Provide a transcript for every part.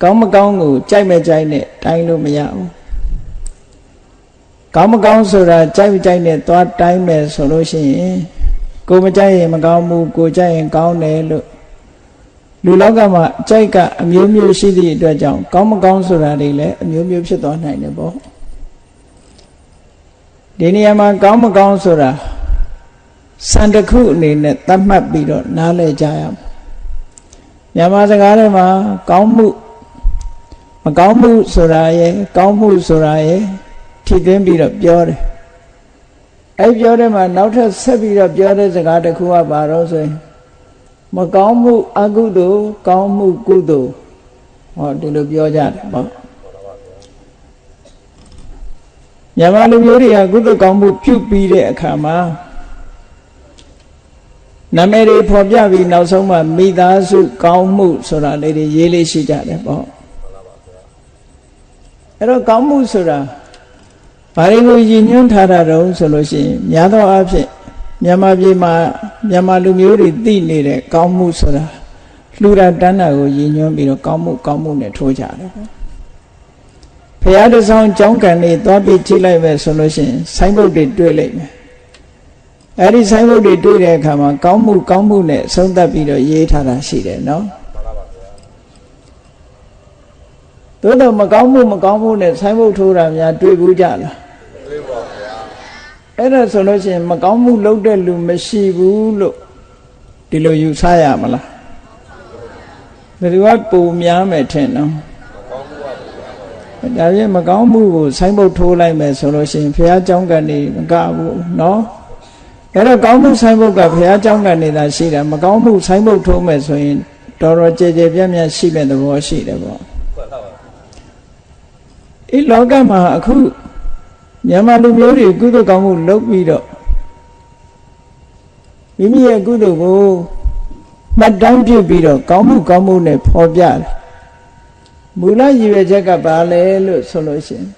ကောင်းမကောင်းကိုကြိုက်မဲ့ကြိုက်နဲ့တိုင်းလို့မရဘူးကောင်းမကောင်းဆိုတာကြိုက်မကြိုက်နဲ့သွားတိုင်းမယ်ဆိုလို့ရှိရင်ကိုမကြိုက်ရင်မကောင်းဘူးကိုကြိုက်ရင်ကောင်းတယ်လို့လူလောကမှာကြိုက်ကအမျိုးမျိုးရှိသည့်အတွက်ကြောင့်ကောင်းမကောင်းဆိုတာတွေလည်းအမျိုးမျိုးဖြစ်သွားနိုင်တယ်ပေါ့ဒီနေရာမှာကောင်းမကောင်းဆိုတာစံတစ်ခုအနေနဲ့သတ်မှတ်ပြီးတော့နားလည်ကြရမယ်မြန်မာစကားထဲမှာကောင်းမှုမကောင်းမှုဆိုတာရဲ့ကောင်းမှုဆိုတာရဲ့ထိသွင်းပြီးတော့ပြောတယ်အဲ့ပြောတဲ့မှာနောက်ထပ်ဆက်ပြီးတော့ပြောတဲ့စကားတစ်ခုကဘာလို့ဆိုရင်မကောင်းမှုအကုသိုလ်ကောင်းမှုကုသိုလ်ဟောဒီလိုပြောကြတယ်ပေါ့မြန်မာလူမျိုးတွေကကုသိုလ်ကောင်းမှုပြုပြီးတဲ့အခါမှာနာမည်တွေဖော်ပြပြီးနောက်ဆုံးမှမိသားစုကောင်းမှုဆိုတာလေးတွေရေးလေးရှိကြတယ်ပေါ့အဲ့တော့ကောင်းမှုဆိုတာဘာတွေကိုရည်ညွှန်းထားတာတုံးဆိုလို့ရှိရင်များသောအားဖြင့်မြန်မာပြည်မှာမြန်မာလူမျိုးတွေသိနေတဲ့ကောင်းမှုဆိုတာလှူဒါန်းတန်းတာကိုရည်ညွှန်းပြီးတော့ကောင်းမှုနဲ့ထိုးကြတယ်ပေါ့ဘုရားတဆောင်ကျောင်းကန်လေးသွားပြီးကြည့်လိုက်ပဲဆိုလို့ရှိရင်ဆိုင်းဘုတ်တွေတွေ့လိုက်မယ်အဲ့ဒီဆိုင်းဘုတ်တွေတွေ့တဲ့အခါမှာကောင်းမှုနဲ့ဆုံးသက်ပြီးတော့ရေးထားတာရှိတယ်နော်သို့တော့မကောင်းမှုနဲ့ဆိုင်းဘုတ်ထိုးတာများတွေ့ဘူးကြလားတွေ့ပါဗျာအဲ့ဒါဆိုလို့ရှိရင်မကောင်းမှုလုပ်တဲ့လူမရှိဘူးလို့ဒီလိုယူဆရမလားဘယ်သူကပုံများမယ်ထင်နော်ဒါပြင်မကောင်းမှုကိုဆိုင်းဘုတ်ထိုးလိုက်မယ်ဆိုလို့ရှိရင်ဘုရားကျောင်းကနေမကဘူးနော်အဲ့တော့ကောင်းမှုဆိုင်းဘုတ်ကဘုရားကျောင်းကနေသာရှိတာမကောင်းမှုဆိုင်းဘုတ်ထိုးမယ်ဆိုရင်တော်တော်ကြဲပြန့်ရှိမဲ့သဘောရှိတယ်ပေါ့ဒီလောကမှာအခုမြန်မာလူမျိုးတွေကုသိုလ်ကောင်းမှုလုပ်ပြီးတော့မိမိရဲ့ကုသိုလ်ကိုမှတ်တမ်းပြုပြီးတော့ကောင်းမှုနဲ့ဖော်ပြတယ်မူလရည်ရွယ်ချက်ကဘာလဲလို့ဆိုလို့ရှိရင်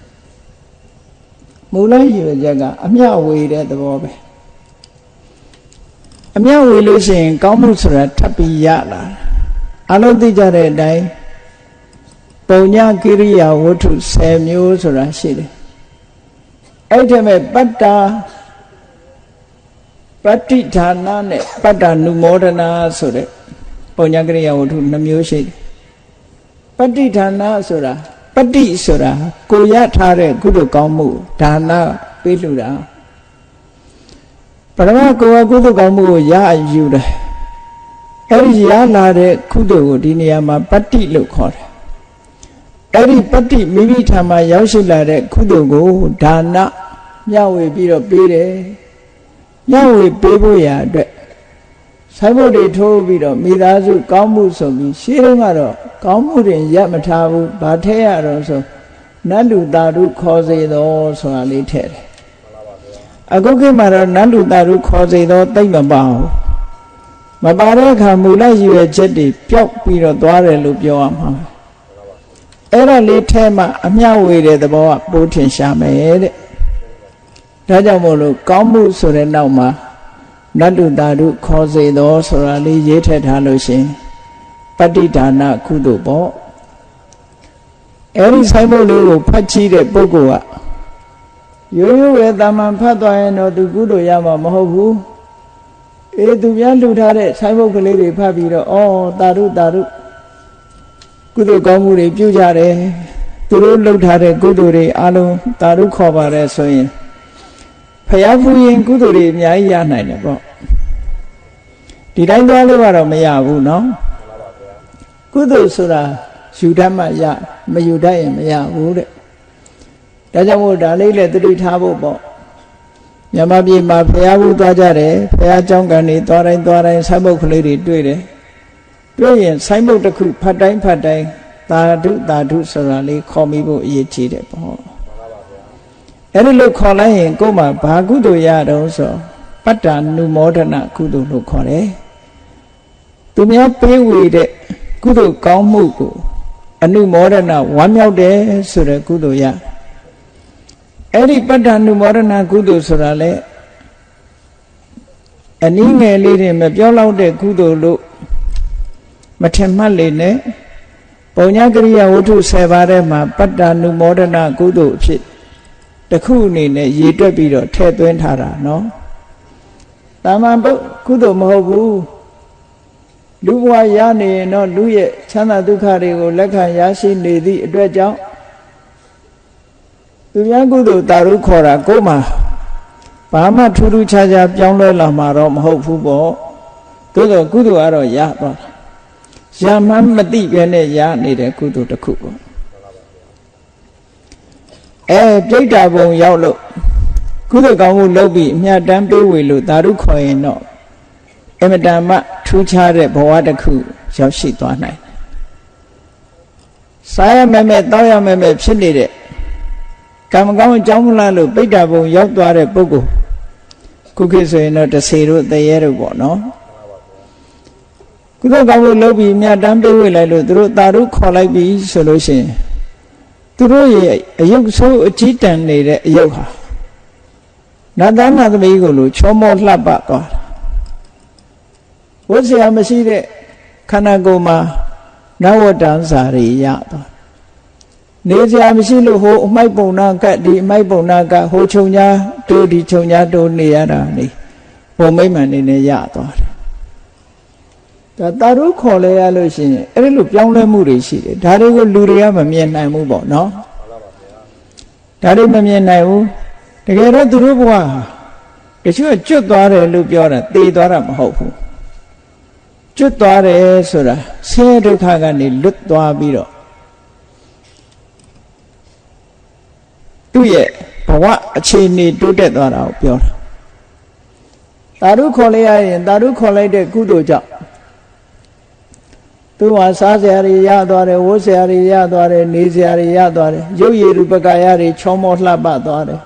မူလရည်ရွယ်ချက်ကအမျှဝေတဲ့သဘောပဲအမျှဝေလို့ရှိရင်ကောင်းမှုဆိုတာထပ်ပြီးရလာအလုံးသိကြတဲ့အတိုင်းပုံညာကိရိယာဝတ္ထု10မျိုးဆိုတာရှိတယ်အဲ့ဒီမဲ့ပတ္တာပဋိဌာနနဲ့ပတ္တနုမောဒနာဆိုတဲ့ပုံညာကိရိယာဝတ္ထု2မျိုးရှိတယ်ပဋိဌာနဆိုတာပဋိဆိုတာကိုရထားတဲ့ကုသိုလ်ကောင်းမှုဒါနပေးလှူတာပရမကိုယ်ကကုသိုလ်ကောင်းမှုကိုရယူတယ်အဲ့ဒီရလာတဲ့ကုသိုလ်ကိုဒီနေရာမှာပဋိလို့ခေါ်တယ်အဲ့ဒီပဋိမိမိထာမှာရောက်ရှိလာတဲ့ကုသိုလ်ကိုဒါနမျှဝေပြီးတော့ပေးတယ်မျှဝေပေးဖို့ရာအတွက်ဆိုင်ဘုတ်တွေထိုးပြီးတော့မိသားစုကောင်းမှုဆိုပြီးရှင်းတော့ကတော့ကောင်းမှုတွေရပ်မထားဘူးဗာထဲရတော့ဆိုနတ်လူသားတို့ခေါ်စေတော်ဆိုတာလေးထည့်တယ်အခုခေတ်မှာတော့နတ်လူသားတို့ခေါ်စေတော်သိမ့်မပါဘူးမပါတဲ့အခါမူလရည်ရွယ်ချက်တွေပျောက်ပြီးတော့သွားတယ်လို့ပြောရမှာအဲ့ဒါလေးထဲမှာအမျှဝေတဲ့သဘောကပိုးထင်ရှားမယ်တဲ့ဒါကြောင့်မို့လို့ကောင်းမှုဆိုတဲ့နောက်မှာနတ်လူသားတို့ခေါ်စေတော်ဆိုတာလေးရေးထည့်ထားလို့ရှင်ပဋိဌာနကုသိုလ်ပေါ့အဲ့ဒီဆိုင်ဘုတ်လေးကိုဖတ်ကြည့်တဲ့ပုဂ္ဂိုလ်ကရိုးရိုးပဲတာမန်ဖတ်သွားရင်တော့သူကုသိုလ်ရမှာမဟုတ်ဘူးသူများလှူထားတဲ့ဆိုင်ဘုတ်ကလေးတွေဖတ်ပြီးတော့တာရုကုသိုလ်ကောင်းမှုတွေပြုကြတယ်သူတို့လှုပ်ထားတဲ့ကုသိုလ်တွေအလုံးတာရုခေါ်ပါတယ်ဆိုရင်ဖျားဖူးရင်ကုသိုလ်တွေအများကြီးရနိုင်တယ်ပေါ့ဒီတိုင်းသွားလို့ကတော့မရဘူးနော်ကုသိုလ်ဆိုတာယူတတ်မှရမယူတတ်ရင်မရဘူးတဲ့ဒါကြောင့်မို့ဒါလေးလည်းသတိထားဖို့ပေါ့မြန်မာပြည်မှာဖျားဖူးသွားကြတယ်ဖျားเจ้าကန်တွေသွားတိုင်းဆိုင်းဘုတ်ကလေးတွေတွေ့တယ်တွေ့ရင်ဆိုင်းဘုတ်တစ်ခုဖတ်တိုင်းသာဓုဆိုတာလေးခေါ်မိဖို့အရေးကြီးတယ်ပေါ့အဲ့ဒီလိုခေါ်လိုက်ရင်ကိုယ်မှာဘာကုသိုလ်ရတော့ဆိုပတ္တနုမောဒနာကုသိုလ်လို့ခေါ်တယ်သူများပေးဝေတဲ့ကုသိုလ်ကောင်းမှုကိုအနုမောဒနာဝမ်းမြောက်တယ်ဆိုတဲ့ကုသိုလ်ရအဲ့ဒီပတ္တနုမောဒနာကုသိုလ်ဆိုတာလေအနည်းငယ်လေးတွေမပြောလောက်တဲ့ကုသိုလ်လို့မထင်မှတ်လေနဲ့ ပုံညာကရိယာဝတ္ထု10ပါးထဲမှာပတ္တနုမောဒနာကုသိုလ်အဖြစ်တစ်ခုအနေနဲ့ရည်တွက်ပြီးတော့ထည့်သွင်းထားတာနော်တာမန်ကုသိုလ်မဟုတ်ဘူးလူဘဝရနေရင်တော့လူရဲ့ချမ်းသာဒုက္ခတွေကိုလက်ခံရရှိနေသည့်အတွက်ကြောင့်သူများကုသိုလ်တာရုခေါ်တာကိုယ်မှာဘာမှထူးထူးခြားခြားပြောင်းလဲလာမှာတော့မဟုတ်ဘူးပေါ့သို့တော့ကုသိုလ်ကတော့ရသွားတာရမှန်းမသိပဲနဲ့ရနေတဲ့ကုသိုလ်တစ်ခုပေါ့ပြိတ္တာဘုံရောက်လို့ကုသိုလ်ကောင်းမှုလုပ်ပြီးအမြတ်တမ်းပေးဝေလို့တာရုခေါ်ရင်တော့အမတန်မှထူးခြားတဲ့ဘဝတစ်ခုရောက်ရှိသွားနိုင်စားရမယ်မဲ့တောက်ရမယ်မဲ့ဖြစ်နေတဲ့ကံမကောင်းအကြောင်းမလားလို့ပိဋ္ဌာဘုံရောက်သွားတဲ့ပုဂ္ဂိုလ်ခုခေတ်ဆိုရင်တော့တဆေတို့တရေတို့ပေါ့နော်ကုသိုလ်ကောင်းမှုလုပ်ပြီးမြတ်တမ်းပေးဝေလိုက်လို့သူတို့တာရုခေါ်လိုက်ပြီဆိုလို့ရှိရင်သူတို့ရဲ့အယုတ်ဆိုးအကြီးတန်းနေတဲ့အယုတ်ဟာနတ်သားနတ်သမီးကိုလိုချောမောလှပသွားတာဝတ်စရာမရှိတဲ့ခန္ဓာကိုယ်မှာနဝတ္တန်စာရိရသွားနေစရာမရှိလို့ဟိုအမိုက်ပုံနာကဒီအမိုက်ပုံနာကဟိုခြုံညာတို့ဒီခြုံညာတို့နေရတာနေပုံမိမ့်မှန်နေနဲ့ရသွားတယ်ဒါတာရုခေါ်လဲရလို့ရှိရင်အဲ့ဒီလိုပြောင်းလဲမှုတွေရှိတယ်ဒါတွေကိုလူတွေကမမြင်နိုင်ဘူးပေါ့နော်ဒါတွေမမြင်နိုင်ဘူးတကယ်တော့သူတို့ဘဝတချို့ကျွတ်သွားတယ်လို့ပြောတာသေသွားတာမဟုတ်ဘူးကျွတ်သွားတယ်ဆိုတာဆင်းရဲဒုက္ခကနေလွတ်သွားပြီးတော့သူ့ရဲ့ဘဝအခြေအနေတိုးတက်သွားတာကိုပြောတာတာရုခေါ်လိုက်ရရင်တာရုခေါ်လိုက်တဲ့ကုသိုလ်ကြောင့်သူဟာစားစရာတွေရသွားတယ်ဝတ်စရာတွေရသွားတယ်နေစရာတွေရသွားတယ်ရုပ်ရည်ရူပကာယတွေချောမောလှပသွားတယ်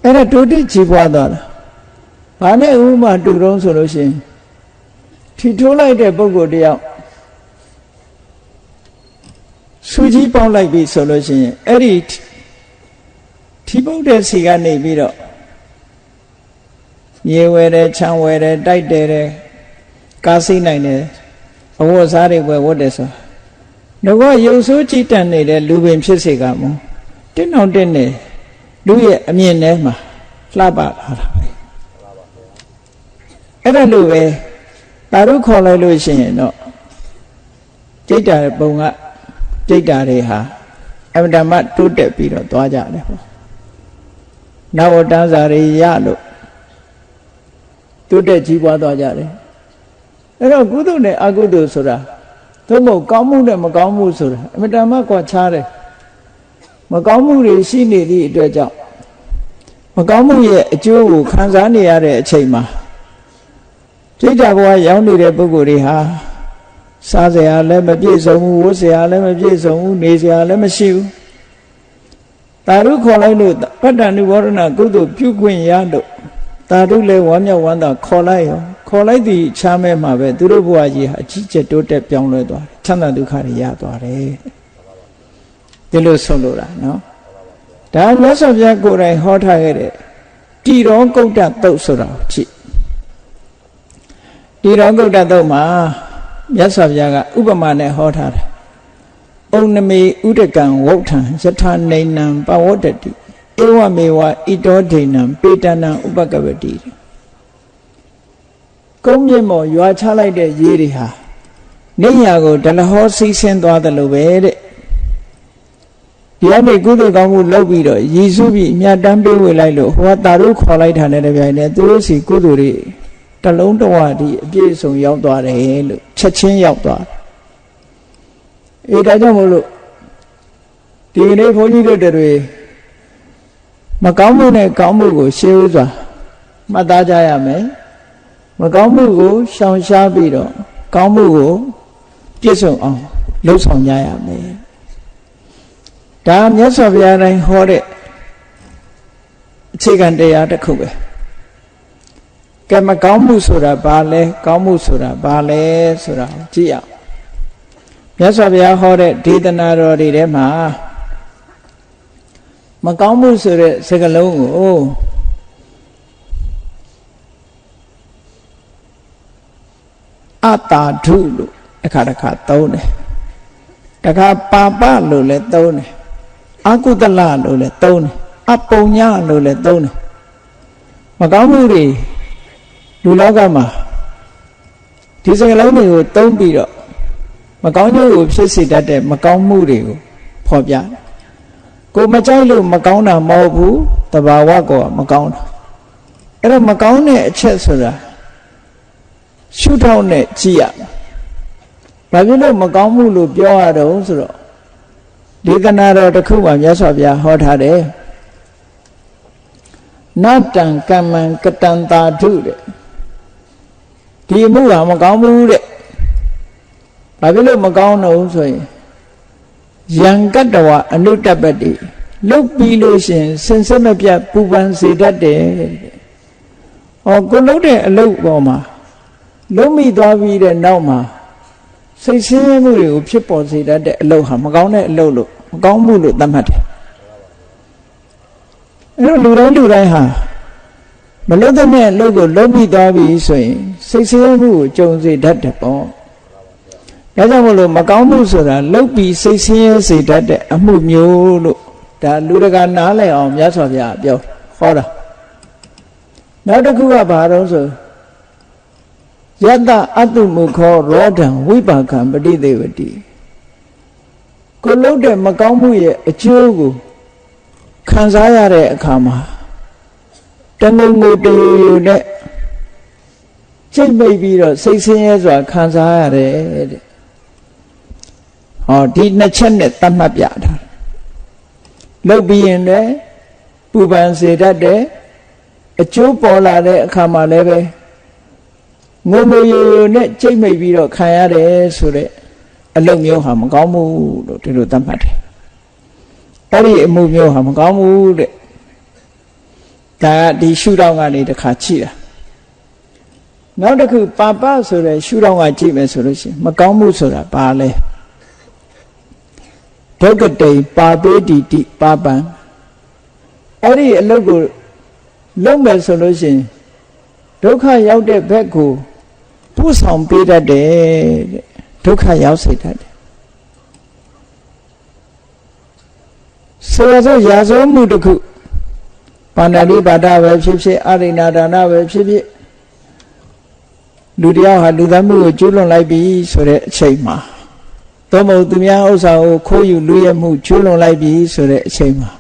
အဲ့ဒါတိုးတက်ကြီးပွားသွားတာဘာနဲ့ဥပမာတူတုံးဆိုလို့ရှိရင်ထီထိုးလိုက်တဲ့ပုဂ္ဂိုလ်တယောက်စူကြီးပေါင်းလိုက်ပြီဆိုလို့ရှိရင်အဲ့ဒီထီပုတ်တဲ့စီကနေပြီးတော့မြေဝဲတယ်ခြံဝဲတယ်တိုက်တယ်ကားစိမ့်နိုင်တယ်အဝတ်စားတွေဝတ်တယ်ဆိုတော့ရုပ်ဆိုးကြည်တန်နေတဲ့လူပင်ဖြစ်စေကမူတင်းအောင်တင်းနေလူရဲ့အမြင်ထဲမှာလှပလာတာပဲအဲ့ဒါလိုပဲတာရုခေါ်လိုက်လို့ရှိရင်တော့ကြိတ်တာပုံကကြိတ်တာတွေဟာအမတမတိုးတက်ပြီးတော့သွားကြတယ်ပေါ့နဝတ္တဇာရိယလို့တိုးတက်ကြီးပွားသွားကြတယ်အဲ့တော့ကုသိုလ်နဲ့အကုသိုလ်ဆိုတာသို့မဟုတ်ကောင်းမှုနဲ့မကောင်းမှုဆိုတာအမတမကွာခြားတယ်မကောင်းမှုတွေရှိနေသည့်အတွက်ကြောင့်မကောင်းမှုရဲ့အကျိုးကိုခံစားနေရတဲ့အချိန်မှာကြိတ်တာဘဝရောက်နေတဲ့ပုဂ္ဂိုလ်တွေဟာစားစရာလည်းမပြည့်စုံဘူးဝတ်စရာလည်းမပြည့်စုံဘူးနေစရာလည်းမရှိဘူးတာရုခေါ်လိုက်လို့ပတ္တနုဘောဓနာကုသိုလ်ပြုခွင့်ရလို့တာရုလည်းဝမ်းမြောက်ဝမ်းသာခေါ်လိုက်ရောခေါ်လိုက်သည့်ချမ်းမဲမှာပဲသူတို့ဘဝကြီးဟာအကြီးကျယ်တိုးတက်ပြောင်းလဲသွားတယ်ချမ်းသာဒုက္ခတွေရသွားတယ်ဒီလိုဆုံးလို့လားနော်ဒါမြတ်စွာဘုရားကိုယ်တိုင်ဟောထားခဲ့တဲ့တိရောကုဋ္ဌသုတ်ဆိုတာကြည့်တိရောကုဋ္ဌသုတ်မှာမြတ်စွာဘုရားကဥပမာနဲ့ဟောထားတယ်ဩနမေဥဒကံဝုဋ္ဌံယထာနေနံပဝတ္တတိဧဝမေဝဣတောဒိဏံပေတနံဥပကပတိကုန်းမြင့်မော်ရွာချလိုက်တဲ့ရေတွေဟာနေရာကိုဒလဟောစီးဆင်းသွားတယ်လို့ပဲတဲ့ဒီအနေကုသိုလ်ကောင်းမှုလုပ်ပြီးတော့ရည်စူးပြီးအမြတ်တမ်းပေးဝေလိုက်လို့ဟိုကတာရုခေါ်လိုက်တာနဲ့တပြိုင်တည်းသူတို့စီကုသိုလ်တွေတလုံးတဝဒီအပြည့်စုံရောက်သွားတယ်လို့ချက်ချင်းရောက်သွားတယ်ဒါကြောင့်မို့လို့ဒီနေ့ဘုန်းကြီးတို့တွေမကောင်းမှုနဲ့ကောင်းမှုကိုရှေးဥစွာမှတ်သားကြရမယ်မကောင်းမှုကိုရှောင်ရှားပြီးတော့ကောင်းမှုကိုပြည့်စုံအောင်လှုပ်ဆောင်ကြရမယ်ဒါမြတ်စွာဘုရားတိုင်းဟောတဲ့အခြေခံတရားတစ်ခုပဲကဲမကောင်းမှုဆိုတာဘာလဲကောင်းမှုဆိုတာဘာလဲဆိုတာကြည့်အောင်မြတ်စွာဘုရားဟောတဲ့ဒေသနာတော်တွေထဲမှာမကောင်းမှုဆိုတဲ့စကားလုံးကိုအတာဓုလို့တစ်ခါသုံးတယ် တခါပါပလို့လည်းသုံးတယ်အကုသလလို့လည်းသုံးတယ်အပုံညလို့လည်းသုံးတယ်မကောင်းမှုတွေလူလောကမှာဒီစကားလုံးတွေကိုသုံးပြီးတော့မကောင်းကျိုးကိုဖြစ်စေတတ်တဲ့မကောင်းမှုတွေကိုဖော်ပြတယ်ကိုမကြိုက်လို့မကောင်းတာမဟုတ်ဘူးတဘာဝကောမကောင်းတာအဲ့တော့မကောင်းတဲ့အချက်ဆိုတာရှုထောင့်နဲ့ကြည့်ရဘာဖြစ်လို့မကောင်းမှုလို့ပြောရတော့ဆိုတော့ဒေသနာတော်တစ်ခုမှာမြတ်စွာဘုရားဟောထားတယ်နတံကမ္မံကတံတာထုတဲ့ဒီမှုဟာမကောင်းဘူးတဲ့ဘာဖြစ်လို့မကောင်းတော့ဆိုရင်ယံကတ္တဝအနုတ္တပတ္တိလုတ်ပြီးလို့ရှင်စင်စစ်မပြတ်ပူပန်စေတတ်တယ်ဟောကိုလုတ်တဲ့အလုပ်ပေါ်မှာလုံးမိသွားပြီးတဲ့နောက်မှာစိတ်ဆင်းရဲမှုတွေကိုဖြစ်ပေါ်စေတတ်တဲ့အလုပ်ဟာမကောင်းတဲ့အလုပ်လို့မကောင်းမှုလို့သတ်မှတ်တယ်အဲ့တော့လူတိုင်းဟာမလွတ်တဲ့အလုပ်ကိုလုံးမိသွားပြီဆိုရင်စိတ်ဆင်းရဲမှုကိုကြုံစေတတ်တယ်ပေါ့ဒါကြောင့်မလို့မကောင်းမှုဆိုတာလုတ်ပြီးစိတ်ဆင်းရဲစေတတ်တဲ့အမှုမျိုးလို့ဒါလူတကာနားလည်အောင်မြတ်စွာဘုရားပြောဟောတာနောက်တစ်ခုကဘာတော့ဆိုယတ္တအတုမုခောရောဒံဝိပါကံပဋိသေဝတိကိုလုတ်တဲ့မကောင်းမှုရဲ့အကျိုးကိုခံစားရတဲ့အခါမှာတငုံငုံတလူလူနဲ့စိတ်မိတ်ပြီးတော့စိတ်ဆင်းရဲစွာခံစားရတယ်တဲ့ဟောဒီနှစ်ချက်နဲ့သတ်မှတ်ပြတာလုတ်ပြီးရင်လည်းပူပန်စေတတ်တယ်အကျိုးပေါ်လာတဲ့အခါမှာလည်းပဲငုံငုံနဲ့စိတ်မိတ်ပြီးတော့ခံရတယ်ဆိုတဲ့အလုပ်မျိုးဟာမကောင်းဘူးလို့ဒီလိုသတ်မှတ်တယ်အဲ့ဒီအမှုမျိုးဟာမကောင်းဘူးတဲ့ဒါကဒီရှုထောင့်ကနေတစ်ခါကြည့်တာနောက်တစ်ခုပါပဆိုတဲ့ရှုထောင့်ကကြည့်မယ်ဆိုလို့ရှိရင်မကောင်းမှုဆိုတာဘာလဲဒုက္ကတိပါပေတိတိပါပံအဲ့ဒီအလုပ်ကိုလုပ်မယ်ဆိုလို့ရှိရင်ဒုက္ခရောက်တဲ့ဘက်ကိုပို့ဆောင်ပေးတတ်တယ်တဲ့ဒုက္ခရောက်စေတတ်တယ်ဆိုတော့ရာဇဝမှုတစ်ခုပါဏာတိပါဒပဲဖြစ်ဖြစ်အရိဏဒါနပဲဖြစ်ဖြစ်လူတယောက်ဟာလူသားမှုကိုကျူးလွန်လိုက်ပြီဆိုတဲ့အချိန်မှာသို့မဟုတ်သူများဥစ္စာကိုခိုးယူလူရဲမှုကျူးလွန်လိုက်ပြီဆိုတဲ့အချိန်မှာ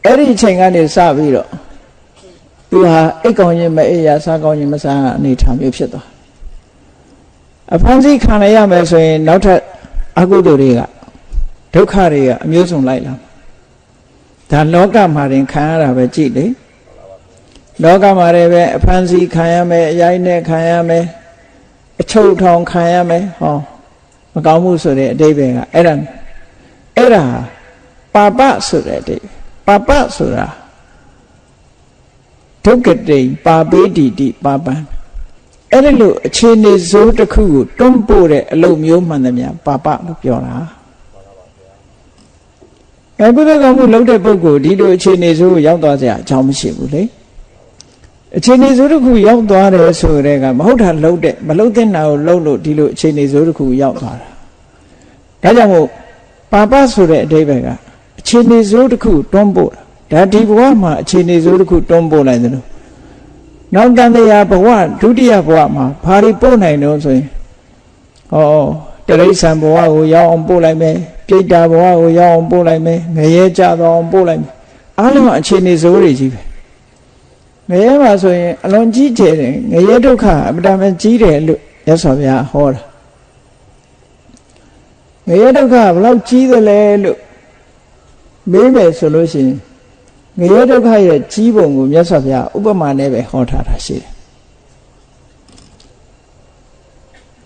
အဲ့ဒီအချိန်ကနေစပြီးတော့သူဟာအိတ်ကောင်းရင်မအိပ်ရစားကောင်းရင်မစားအနေထားမျိုးဖြစ်သွားအဖန်စီခံရမယ်ဆိုရင်နောက်ထပ်အကုသိုလ်တွေကဒုက္ခတွေကအမျိုးစုံလိုက်လာဒါလောကမှာတင်ခံရတာပဲကြည့်လေလောကမှာလည်းပဲအဖန်စီခံရမယ်အရိုက်နဲ့ခံရမယ်အချုပ်ထောင်ခံရမယ်ဟောမကောင်းမှုဆိုတဲ့အဓိပ္ပာယ်ကအဲ့ဒါပါပဆိုတဲ့အဓိပ္ပာယ်ပါပဆိုတာဒုက္ကတိပါပေတိတိပါပံအဲ့ဒီလိုအခြေအနေစိုးတစ်ခုကိုတွန်းပို့တဲ့အလုပ်မျိုးမှန်သမျှပါပလို့ပြောတာကုသကောင်မှုလုပ်တဲ့ပုဂ္ဂိုလ်ဒီလိုအခြေအနေစိုးကိုရောက်သွားစရာအကြောင်းမရှိဘူးလေအခြေအနေစိုးတစ်ခုရောက်သွားတယ်ဆိုတဲ့ကမဟုတ်တာလုပ်တဲ့မလုပ်တဲ့နာကိုလုပ်လို့ဒီလိုအခြေအနေစိုးတစ်ခုရောက်သွားတာဒါကြောင့်မို့ပါပဆိုတဲ့အဓိပ္ပာယ်ကအခြေအနေစိုးတစ်ခုတွန်းပို့တာဒါဒီဘဝမှာအခြေအနေစိုးတစ်ခုတွန်းပို့လိုက်တယ်လို့နောက်တန်တရားဘဝဒုတိယဘဝမှာဘာတွေပို့နိုင်တော့ဆိုရင်ဟောတရိစ္ဆာန်ဘဝကိုရောက်အောင်ပို့လိုက်မယ်ပြိတ္တာဘဝကိုရောက်အောင်ပို့လိုက်မယ်ငရဲကြတော့အောင်ပို့လိုက်မယ်အားလုံးအခြေအနေစိုးတွေကြီးပဲငရဲမှာဆိုရင်အလွန်ကြီးကျယ်တယ်ငရဲဒုက္ခအပ္ပဒါမကြီးတယ်လို့ရသော်ဗျာဟောတာငရဲဒုက္ခဘယ်လောက်ကြီးသလဲလို့မေးမယ်ဆိုလို့ရှိရင်ငရဲဒုက္ခရဲ့ကြီးပုံကိုမြတ်စွာဘုရားဥပမာနဲ့ပဲဟောထားတာရှိတယ်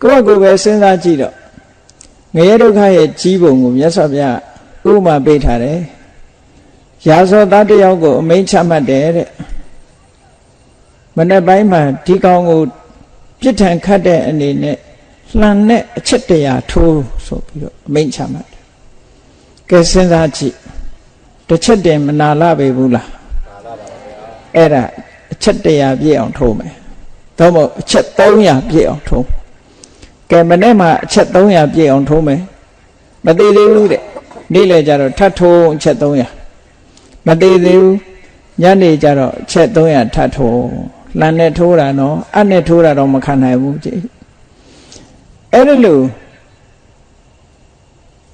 ကိုယ့်ကိုယ်ပဲစဉ်းစားကြည့်တော့ငရဲဒုက္ခရဲ့ကြီးပုံကိုမြတ်စွာဘုရားဥပမာပေးထားတယ်ရာဇောသားတစ်ယောက်ကိုအမိန့်ချမှတ်တယ်တဲ့မနေ့ပိုင်းမှာဒီကောင်ကိုပြစ်ထန်ခတ်တဲ့အနေနဲ့လှန်နဲ့အချက်တရာထိုးဆိုပြီးတော့အမိန့်ချမှတ်တယ်ကဲစဉ်းစားကြည့်တစ်ချက်တည်းမနာလာပေဘူးလားအဲ့ဒါအချက်တရာပြည့်အောင်ထိုးမယ်သို့မဟုတ်အချက်300ပြည့်အောင်ထိုးကဲမနေ့မှာအချက်300ပြည့်အောင်ထိုးမယ် မသေးသေးဘူးတဲ့နေ့လေကြတော့ထပ်ထိုးအချက်300မသေးသေးဘူးညနေကြတော့အချက်300ထပ်ထိုးလမ်းနဲ့ထိုးတာနော်အနဲ့ထိုးတာတော့မခံနိုင်ဘူးကြည့်အဲ့ဒီလို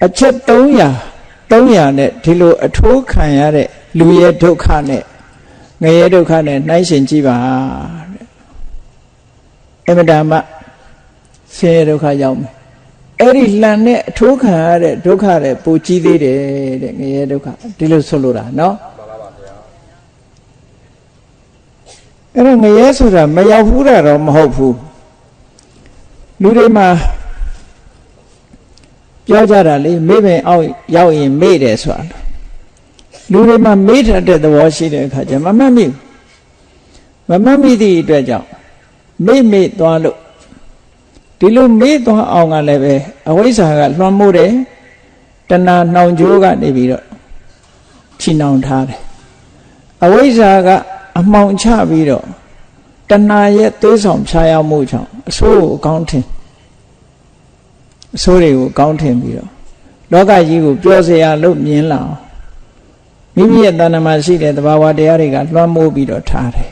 အချက်300နဲ့ဒီလိုအထိုးခံရတဲ့လူရဲ့ဒုက္ခနဲ့ငရဲဒုက္ခနဲ့နှိုင်းရှင်ကြည့်ပါတဲ့အမတမဆင်းရဲဒုက္ခရောက်မယ်အဲ့ဒီလှန်နဲ့အထိုးခံရတဲ့ဒုက္ခတွေပိုကြီးသေးတယ်တဲ့ငရဲဒုက္ခဒီလိုဆိုလိုတာနော်အဲ့တော့ငရဲဆိုတာမရောက်ဘူးတာတော့မဟုတ်ဘူးလူတွေမှာပြောကြတာလေမေ့ပင်အောက်ရောက်ရင်မေ့တယ်ဆိုတာလူတွေမှာမေ့တဲ့သဘောရှိတဲ့အခါကျမမှတ်မိသည့်အတွက်ကြောင့်မေ့သွားလို့ဒီလိုမေ့သွားအောင်ကလည်းပဲအဝိဇ္ဇာကလွှမ်းမိုးတယ်တဏှာနှောင်ကြိုးကနေပြီးတော့ချီနှောင်ထားတယ်အဝိဇ္ဇာကအမှောင်ချပြီးတော့တဏှာရဲ့သွေးဆောင်ဖြာရောက်မှုကြောင့်အဆိုးကိုအကောင်းထင်အဆိုးတွေကိုအကောင်းထင်ပြီးတော့လောကကြီးကိုပြောစရာလို့မြင်လာအောင်မိမိရဲ့တဏ္ဍာမှာရှိတဲ့သဘာဝတရားတွေကလွှမ်းမိုးပြီးတော့ထားတယ်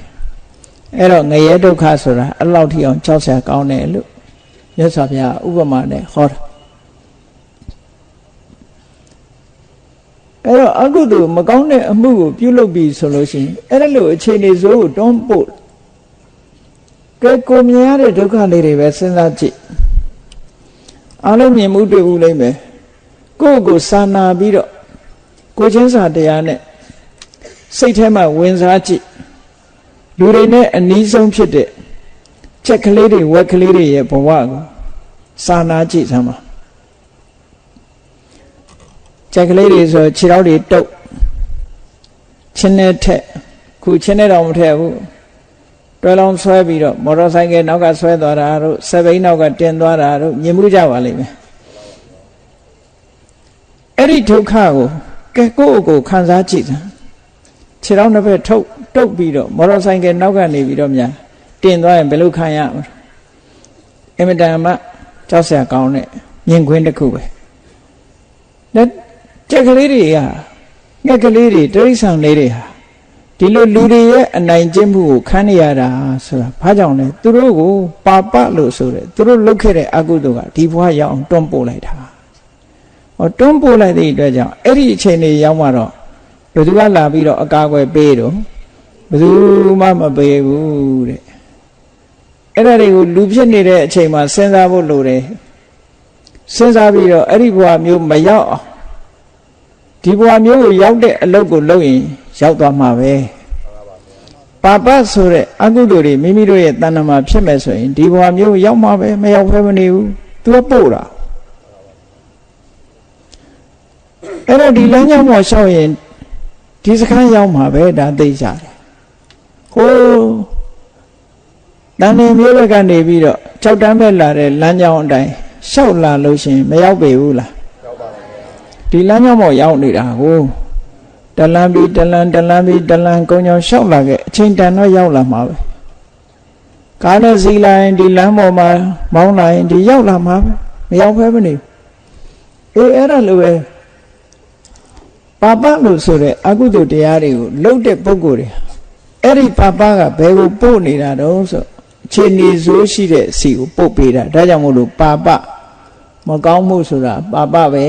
အဲ့တော့ငရဲဒုက္ခဆိုတာအဲ့လောက်ထိအောင်ကြောက်စရာကောင်းတယ်လို့မြတ်စွာဘုရားဥပမာနဲ့ဟောတာအဲ့တော့အကုသိုလ်မကောင်းတဲ့အမှုကိုပြုလုပ်ပြီးဆိုလို့ရှိရင်အဲ့ဒါလိုအခြေအနေဆိုးကိုတွန်းပို့ကဲကိုမြင်ရတဲ့ဒုက္ခလေးတွေပဲစဉ်းစားကြည့်အားလုံးမြင်မှုတွေ့ဘူးလိမ့်မယ်ကိုယ့်ကိုစာနာပြီးတော့ကိုချင်းစာတရားနဲ့စိတ်ထဲမှာဝင်စားကြည့်လူတွေနဲ့အနီးဆုံးဖြစ်တဲ့ချက်ကလေးတွေဝက်ကလေးတွေရဲ့ဘဝကိုစာနာကြည့်စမ်းပါချက်ကလေးတွေဆိုခြေထောက်တွေတုပ်ချင်းနဲ့ထက်ခုချင်းနဲ့တော့မထက်ဘူးတွဲလောင်းဆွဲပြီးတော့မော်တော်ဆိုင်ကနောက်ကဆွဲသွားတာတို့စက်ဘိန်းနောက်ကတင်သွားတာတို့မြင်မှုကြပါလိမ့်မယ်အဲ့ဒီဒုက္ခကိုကဲကိုယ့်ကိုခံစားကြည့်စမ်းခြေထောက်နှစ်ဖက်တုပ်ပြီးတော့မော်တော်ဆိုင်ကနောက်ကနေပြီးတော့များတင်သွားရင်ဘယ်လိုခံရမလဲအင်မတန်မှကြောက်စရာကောင်းတဲ့မြင်ကွင်းတစ်ခုပဲလက်ကြက်ကလေးတွေကငှက်ကလေးတွေတိရစ္ဆာန်လေးတွေဟာဒီလိုလူတွေရဲ့အနိုင်ကျင့်မှုကိုခံနေရတာဆိုတာဘာကြောင့်လဲသူတို့ကိုပါပလို့ဆိုတယ်သူတို့လုပ်ခဲ့တဲ့အကုသိုလ်ကဒီဘဝရောက်အောင်တွန်းပို့လိုက်တာတွန်းပို့လိုက်တဲ့အတွက်ကြောင့်အဲ့ဒီအချိန်လေးရောက်မှတော့ဘယ်သူကလာပြီးတော့အကာအကွယ်ပေးတော့ဘယ်သူမှမပေးဘူးတဲ့အဲ့ဒါတွေကိုလူဖြစ်နေတဲ့အချိန်မှာစဉ်းစားဖို့လိုတယ်စဉ်းစားပြီးတော့အဲ့ဒီဘဝမျိုးမရောက်အောင်ဒီဘဝမျိုးကိုရောက်တဲ့အလုပ်ကိုလုပ်ရင်ရောက်သွားမှာပဲပါပဆိုတဲ့အကုသိုလ်တွေမိမိတို့ရဲ့တဏ္ဍာမှာဖြစ်မဲ့ဆိုရင်ဒီဘဝမျိုးရောက်မှာပဲမရောက်ဖဲမနေဘူးသူကပို့တာအဲ့တော့ဒီလမ်းကြောင်းပေါ်လျှောက်ရင်ဒီစခန်းရောက်မှာပဲဒါသိကြတယ်ဟိုတန်နေမျိုးဘက်ကနေပြီးတော့၆တန်းဘက်လာတဲ့လမ်းကြောင်းအတိုင်းလျှောက်လာလို့ရှိရင်မရောက်ပေဘူးလားရောက်ပါဘူးဒီလမ်းကြောင်းပေါ်ရောက်နေတာကိုတလန်းပြီးတလန်းကုန်းကြောင်လျှောက်လာခဲ့အချိန်တန်တော့ရောက်လာမှာပဲကားနဲ့စီးလိုက်ဒီလမ်းပေါ်မှာမောင်းလိုက်ဒီရောက်လာမှာပဲမရောက်ဖဲမနေအေးအဲ့ဒါလိုပဲပါပလို့ဆိုတဲ့အကုသိုလ်တရားတွေကိုလှုပ်တဲ့ပုဂ္ဂိုလ်တွေအဲ့ဒီပါပကဘယ်ကိုပို့နေတာတော့ဆိုအခြေအနေဆိုးရှိတဲ့စီကိုပို့ပေးတာဒါကြောင့်မို့လို့ပါပမကောင်းမှုဆိုတာပါပပဲ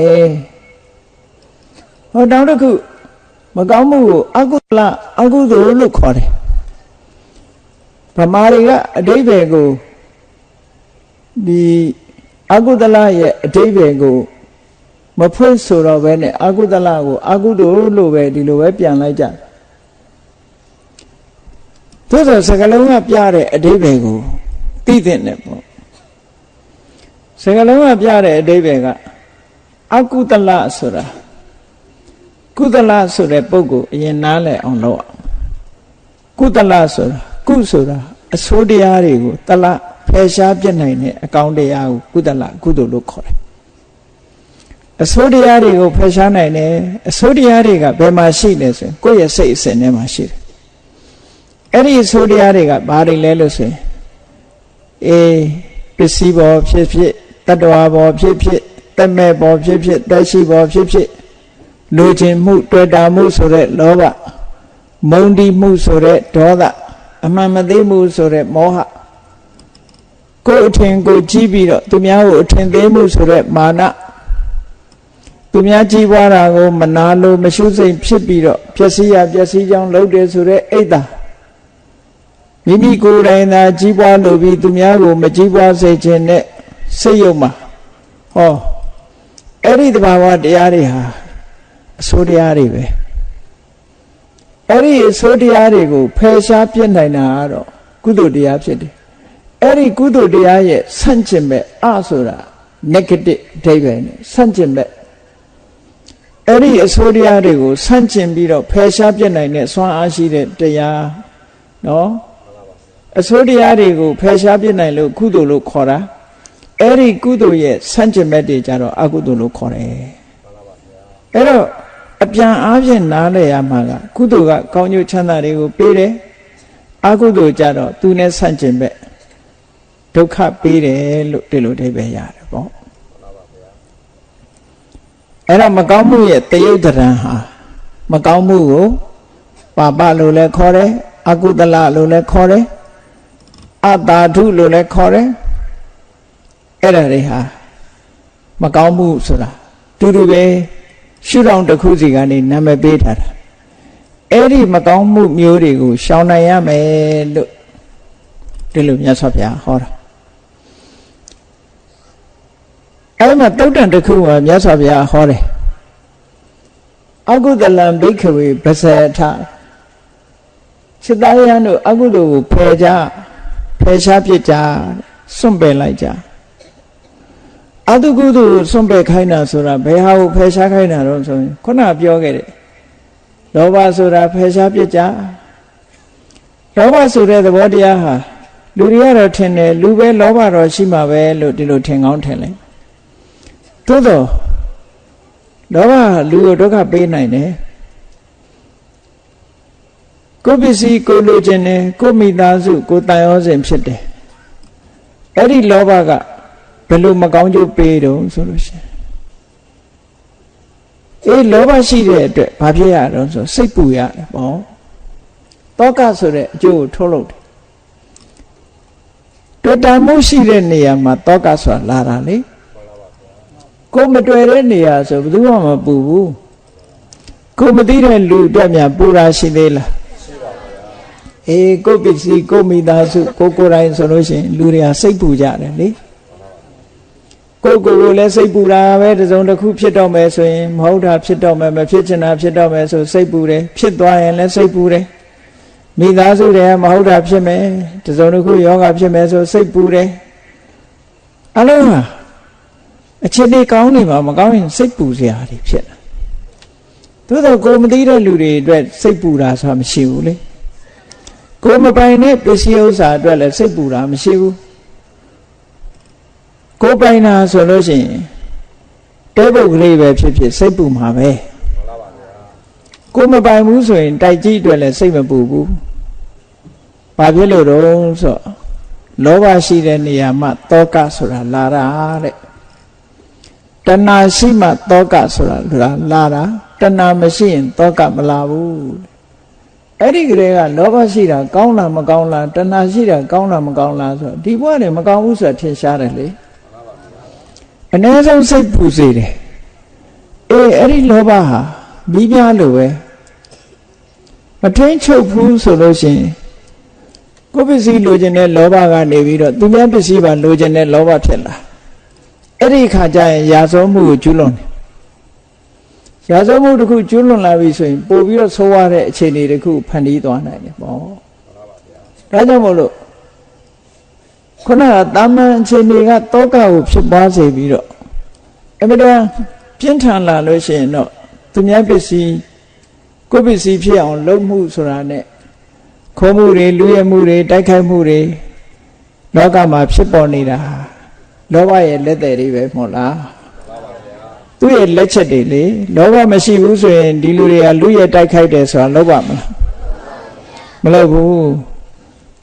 ဟောတောင်းတစ်ခုမကောင်းမှုကိုအကုသိုလ်လို့ခေါ်တယ်ဗမာတွေကအဓိပ္ပာယ်ကိုဒီအကုသလရဲ့အဓိပ္ပာယ်ကိုမဖွင့်ဆိုတော့ပဲနဲ့အကုသလကိုအကုသိုလ်လို့ပဲဒီလိုပဲပြန်လိုက်ကြသို့သောစကားလုံးကပြတဲ့အဓိပ္ပာယ်ကိုသိတဲ့နဲ့ပေါ့စကားလုံးကပြတဲ့အဓိပ္ပာယ်ကအကုသလဆိုတာကုသလဆိုတဲ့ပုဂ္ဂိုလ်အရင်နားလည်အောင်လုပ်အောင်ကုသလဆိုတာကုဆိုတာအဆိုးတရားတွေကိုတလဖယ်ရှားပြစ်နိုင်တဲ့အကောင်းတရားကိုကုသလကုသိုလ်လို့ခေါ်တယ်အဆိုးတရားတွေကိုဖယ်ရှားနိုင်တယ်အဆိုးတရားတွေကဘယ်မှာရှိလဲဆိုရင်ကိုယ့်ရဲ့စိတ်အစဉ်ထဲမှာရှိတယ်အဲ့ဒီအဆိုးတရားတွေကဘာတွေလဲလို့ဆိုရင်ပစ္စည်းဘောဖြစ်ဖြစ်တတ္တဝါဘောဖြစ်ဖြစ်တ သက်မဲ့ပေါ်ဖြစ်ဖြစ်သက်ရှိပေါ်ဖြစ်ဖြစ်လူချင်းမှုတွေ့တာမှုဆိုတဲ့လောဘမုန်းတီးမှုဆိုတဲ့ဒေါသအမှန်မသိမှုဆိုတဲ့မောဟကိုယ်အထင်ကိုကြည့်ပြီးတော့သူများကိုအထင်သေးမှုဆိုတဲ့မာနသူများကြည်ပွားတာကိုမနာလိုမရှုစိတ်ဖြစ်ပြီးတော့ပျက်စီးရပျက်စီးကြောင်းလုပ်တယ်ဆိုတဲ့အိတ်တာမိမိကိုယ်တိုင်သာကြည်ပွားလို့ပြီးသူများကိုမကြည်ပွားစေခြင်းနဲ့စိတ်ယုံမှာဟောအဲ့ဒီတဘာဝတရားတွေဟာအဆိုးတရားတွေပဲအဲ့ဒီအဆိုးတရားတွေကိုဖယ်ရှားပြစ်နိုင်တာကတော့ကုသိုလ်တရားဖြစ်တယ်အဲ့ဒီကုသိုလ်တရားရဲ့ဆန့်ကျင်ဘက်ဆိုတာ negative အဓိပ္ပာယ်နဲ့ဆန့်ကျင်ဘက်အဲ့ဒီအဆိုးတရားတွေကိုဆန့်ကျင်ပြီးတော့ဖယ်ရှားပြစ်နိုင်တဲ့စွမ်းအားရှိတဲ့တရားနော်အဆိုးတရားတွေကိုဖယ်ရှားပြစ်နိုင်လို့ကုသိုလ်လို့ခေါ်တာအဲ့ဒီကုသိုလ်ရဲ့ဆန့်ကျင်ဘက်တွေကြတော့အကုသိုလ်လို့ခေါ်တယ်အဲ့တော့အပြန်အားဖြင့်နားလည်ရမှာကကုသိုလ်ကကောင်းကျိုးချမ်းသာတွေကိုပေးတယ်အကုသိုလ်ကြတော့သူနဲ့ဆန့်ကျင်ဘက်ဒုက္ခပေးတယ်လို့ဒီလိုအဓိပ္ပာယ်ရတယ်ပေါ့အဲ့တော့မကောင်းမှုရဲ့တယုတ်တရံဟာမကောင်းမှုကိုပါပလို့လည်းခေါ်တယ်အကုသလလို့လည်းခေါ်တယ်အတာထုလို့လည်းခေါ်တယ်အဲ့ဒါတွေဟာမကောင်းမှုဆိုတာတူတူပဲရှုထောင့်တစ်ခုစီကနေနာမည်ပေးထားတာအဲ့ဒီမကောင်းမှုမျိုးတွေကိုရှောင်နိုင်ရမယ်လို့ဒီလိုမြတ်စွာဘုရားဟောတာအဲ့မှာတုတ်တန်တစ်ခုကမြတ်စွာဘုရားဟောတယ်အကုသလံဘိက္ခဝေပဇေထစိတ္တယံတို့အကုသိုလ်ကိုဖယ်ရှားပြစ်ကြစွန့်ပယ်လိုက်ကြအတုကုသိုလ်ကိုစွန့်ပယ်ခိုင်းတာဆိုတာဘယ်ဟာကိုဖယ်ရှားခိုင်းတာတော့ဆိုရင်ခုနပြောခဲ့တယ်လောဘဆိုတာဖယ်ရှားပြစ်ကြလောဘဆိုတဲ့သဘောတရားဟာလူတွေကတော့ထင်တယ်လူပဲလောဘတော့ရှိမှာပဲလို့ဒီလိုထင်ကောင်းထင်လိုက်သို့တော့လောဘလူကိုဒုက္ခပေးနိုင်တယ်ကိုယ်ပစ္စည်းကိုလိုချင်တယ်ကိုမိသားစုကိုတန်ရောစဉ်ဖြစ်တယ်အဲ့ဒီလောဘကဘယ်လိုမကောင်းကျိုးပေးတော့ဆိုလို့ရှိရင်လောဘရှိတဲ့အတွက်ဘာဖြစ်ရတော့ဆိုစိတ်ပူရတယ်ပေါ့တောကဆိုတဲ့အကျိုးကိုထုတ်လုပ်တယ်တွေ့တာမှုရှိတဲ့နေရာမှာတောကဆိုတာလာတာလေကိုမတွေ့တဲ့နေရာဆိုဘယ်သူမှမပူဘူးကိုမသိတဲ့လူအတွက်များပူတာရှိသေးလားရှိပါဗျာကိုပစ္စည်းကိုမိသားစုကိုယ်တိုင်ဆိုလို့ရှိရင်လူတွေကစိတ်ပူကြတယ်လေကိုယ်လည်းစိတ်ပူတာပဲတစုံတစ်ခုဖြစ်တော့မယ်ဆိုရင်မဟုတ်တာဖြစ်တော့မယ်မဖြစ်ချင်တာဖြစ်တော့မယ်ဆိုစိတ်ပူတယ်ဖြစ်သွားရင်လည်းစိတ်ပူတယ်မိသားစုတွေကမဟုတ်တာဖြစ်မယ်တစုံတစ်ခုယောဂဖြစ်မယ်ဆိုစိတ်ပူတယ်အလုံးဟာအခြေအနေကောင်းနေမှာမကောင်းရင်စိတ်ပူစရာတွေဖြစ်တာသို့တော့ကိုမသိတဲ့လူတွေအတွက်စိတ်ပူတာဆိုတာမရှိဘူးလေကိုမပိုင်တဲ့ပစ္စည်းဥစ္စာအတွက်လည်းစိတ်ပူတာမရှိဘူးကိုပိုင်တာဆိုလို့ရှိရင်တဲပုတ်ကလေးပဲဖြစ်ဖြစ်စိတ်ပူမှာပဲကိုမပိုင်ဘူးဆိုရင်တိုက်ကြီးအတွက်လည်းစိတ်မပူဘူးဘာဖြစ်လို့တော့ဆိုလောဘရှိတဲ့နေရာမှာတောကဆိုတာလာတာတဲ့တဏှာရှိမှတောကဆိုတာလာတာတဏှာမရှိရင်တောကမလာဘူးအဲ့ဒီကလေးကလောဘရှိတာကောင်းလားမကောင်းလားတဏှာရှိတာကောင်းလားမကောင်းလားဆိုဒီဘဝနဲ့မကောင်းဘူးဆိုတာထင်ရှားတယ်လေအနည်းဆုံးစိတ်ပူစေတယ်အဲ့ဒီလောဘဟာမိပြလို့ပဲမထိန်ချုပ်ဘူးဆိုလို့ရှိရင်ကိုယ်ပစ္စည်းလိုချင်တဲ့လောဘကနေပြီးတော့သူများပစ္စည်းပါလိုချင်တဲ့လောဘဖြစ်လာအဲ့ဒီခါကျရင်ရာဇဝမှုကိုကျူးလွန်တယ်ရာဇဝမှုတစ်ခုကျူးလွန်လာပြီဆိုရင်ပို့ပြီးတော့ဆိုးရတဲ့အခြေအနေတစ်ခုဖန်တီးသွားနိုင်တယ်ပေါ့ဒါကြောင့်မို့လို့ခုနကတာမန်အခြေအနေကတောကကိုဖြစ်ပွားစေပြီးတော့အမှန်တရားပြင်းထန်လာလို့ရှိရင်တော့သူများပစ္စည်းကိုယ်ပစ္စည်းဖြစ်အောင်လုပ်မှုဆိုတာနဲ့ခိုးမှုတွေလူရဲမှုတွေတိုက်ခိုက်မှုတွေလောကမှာဖြစ်ပေါ်နေတာလောဘရဲ့လက်သည်တွေပဲမဟုတ်လားသူ့ရဲ့လက်ချက်တွေလေလောဘမရှိဘူးဆိုရင်ဒီလူတွေကလူရဲတိုက်ခိုက်တယ်ဆိုတာလုပ်ပါမလားမလုပ်ဘူး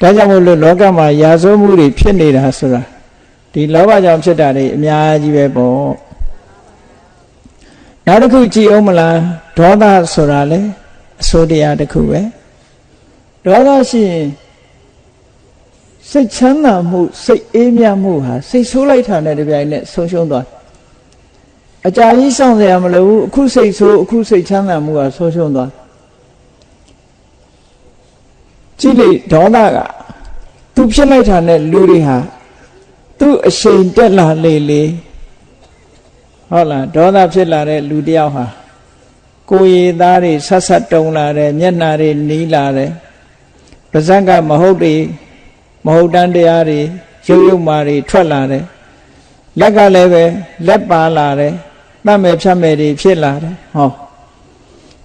ဒါကြောင့်မို့လို့လောကမှာရာဇဝမှုတွေဖြစ်နေတာဆိုတာဒီလောဘကြောင့်ဖြစ်တာတွေအများကြီးပဲပေါ့ နောက်တစ်ခုကြည့်အောင်မလားဒေါသဆိုတာလေအစိုးတရားတစ်ခုပဲဒေါသရှိရင်စိတ်ချမ်းသာမှုစိတ်အေးမြမှုဟာစိတ်ဆိုးလိုက်တာနဲ့တပြိုင်နက်ဆုံးရှုံးသွားအကြာကြီးစောင့်စရာမလိုဘူးအခုစိတ်ဆိုးအခုစိတ်ချမ်းသာမှုဟာဆုံးရှုံးသွားကြည့်လေဒေါသကသူဖြစ်လိုက်တာနဲ့လူတွေဟာသူ့အရှိန်တက်လာလေလေဟုတ်လားဒေါသဖြစ်လာတဲ့လူတယောက်ဟာကိုယ်ရည်သားတွေဆက်ဆက်တုံလာတယ်မျက်နှာတွေနီးလာတယ်ပါးစပ်ကမဟုတ်တန်းတရားတွေရုပ်မာတွေထွက်လာတယ်လက်ကလည်းပဲလက်ပါလာတယ်တတ်မဲ့ဖြတ်မဲ့တွေဖြစ်လာတယ်ဟော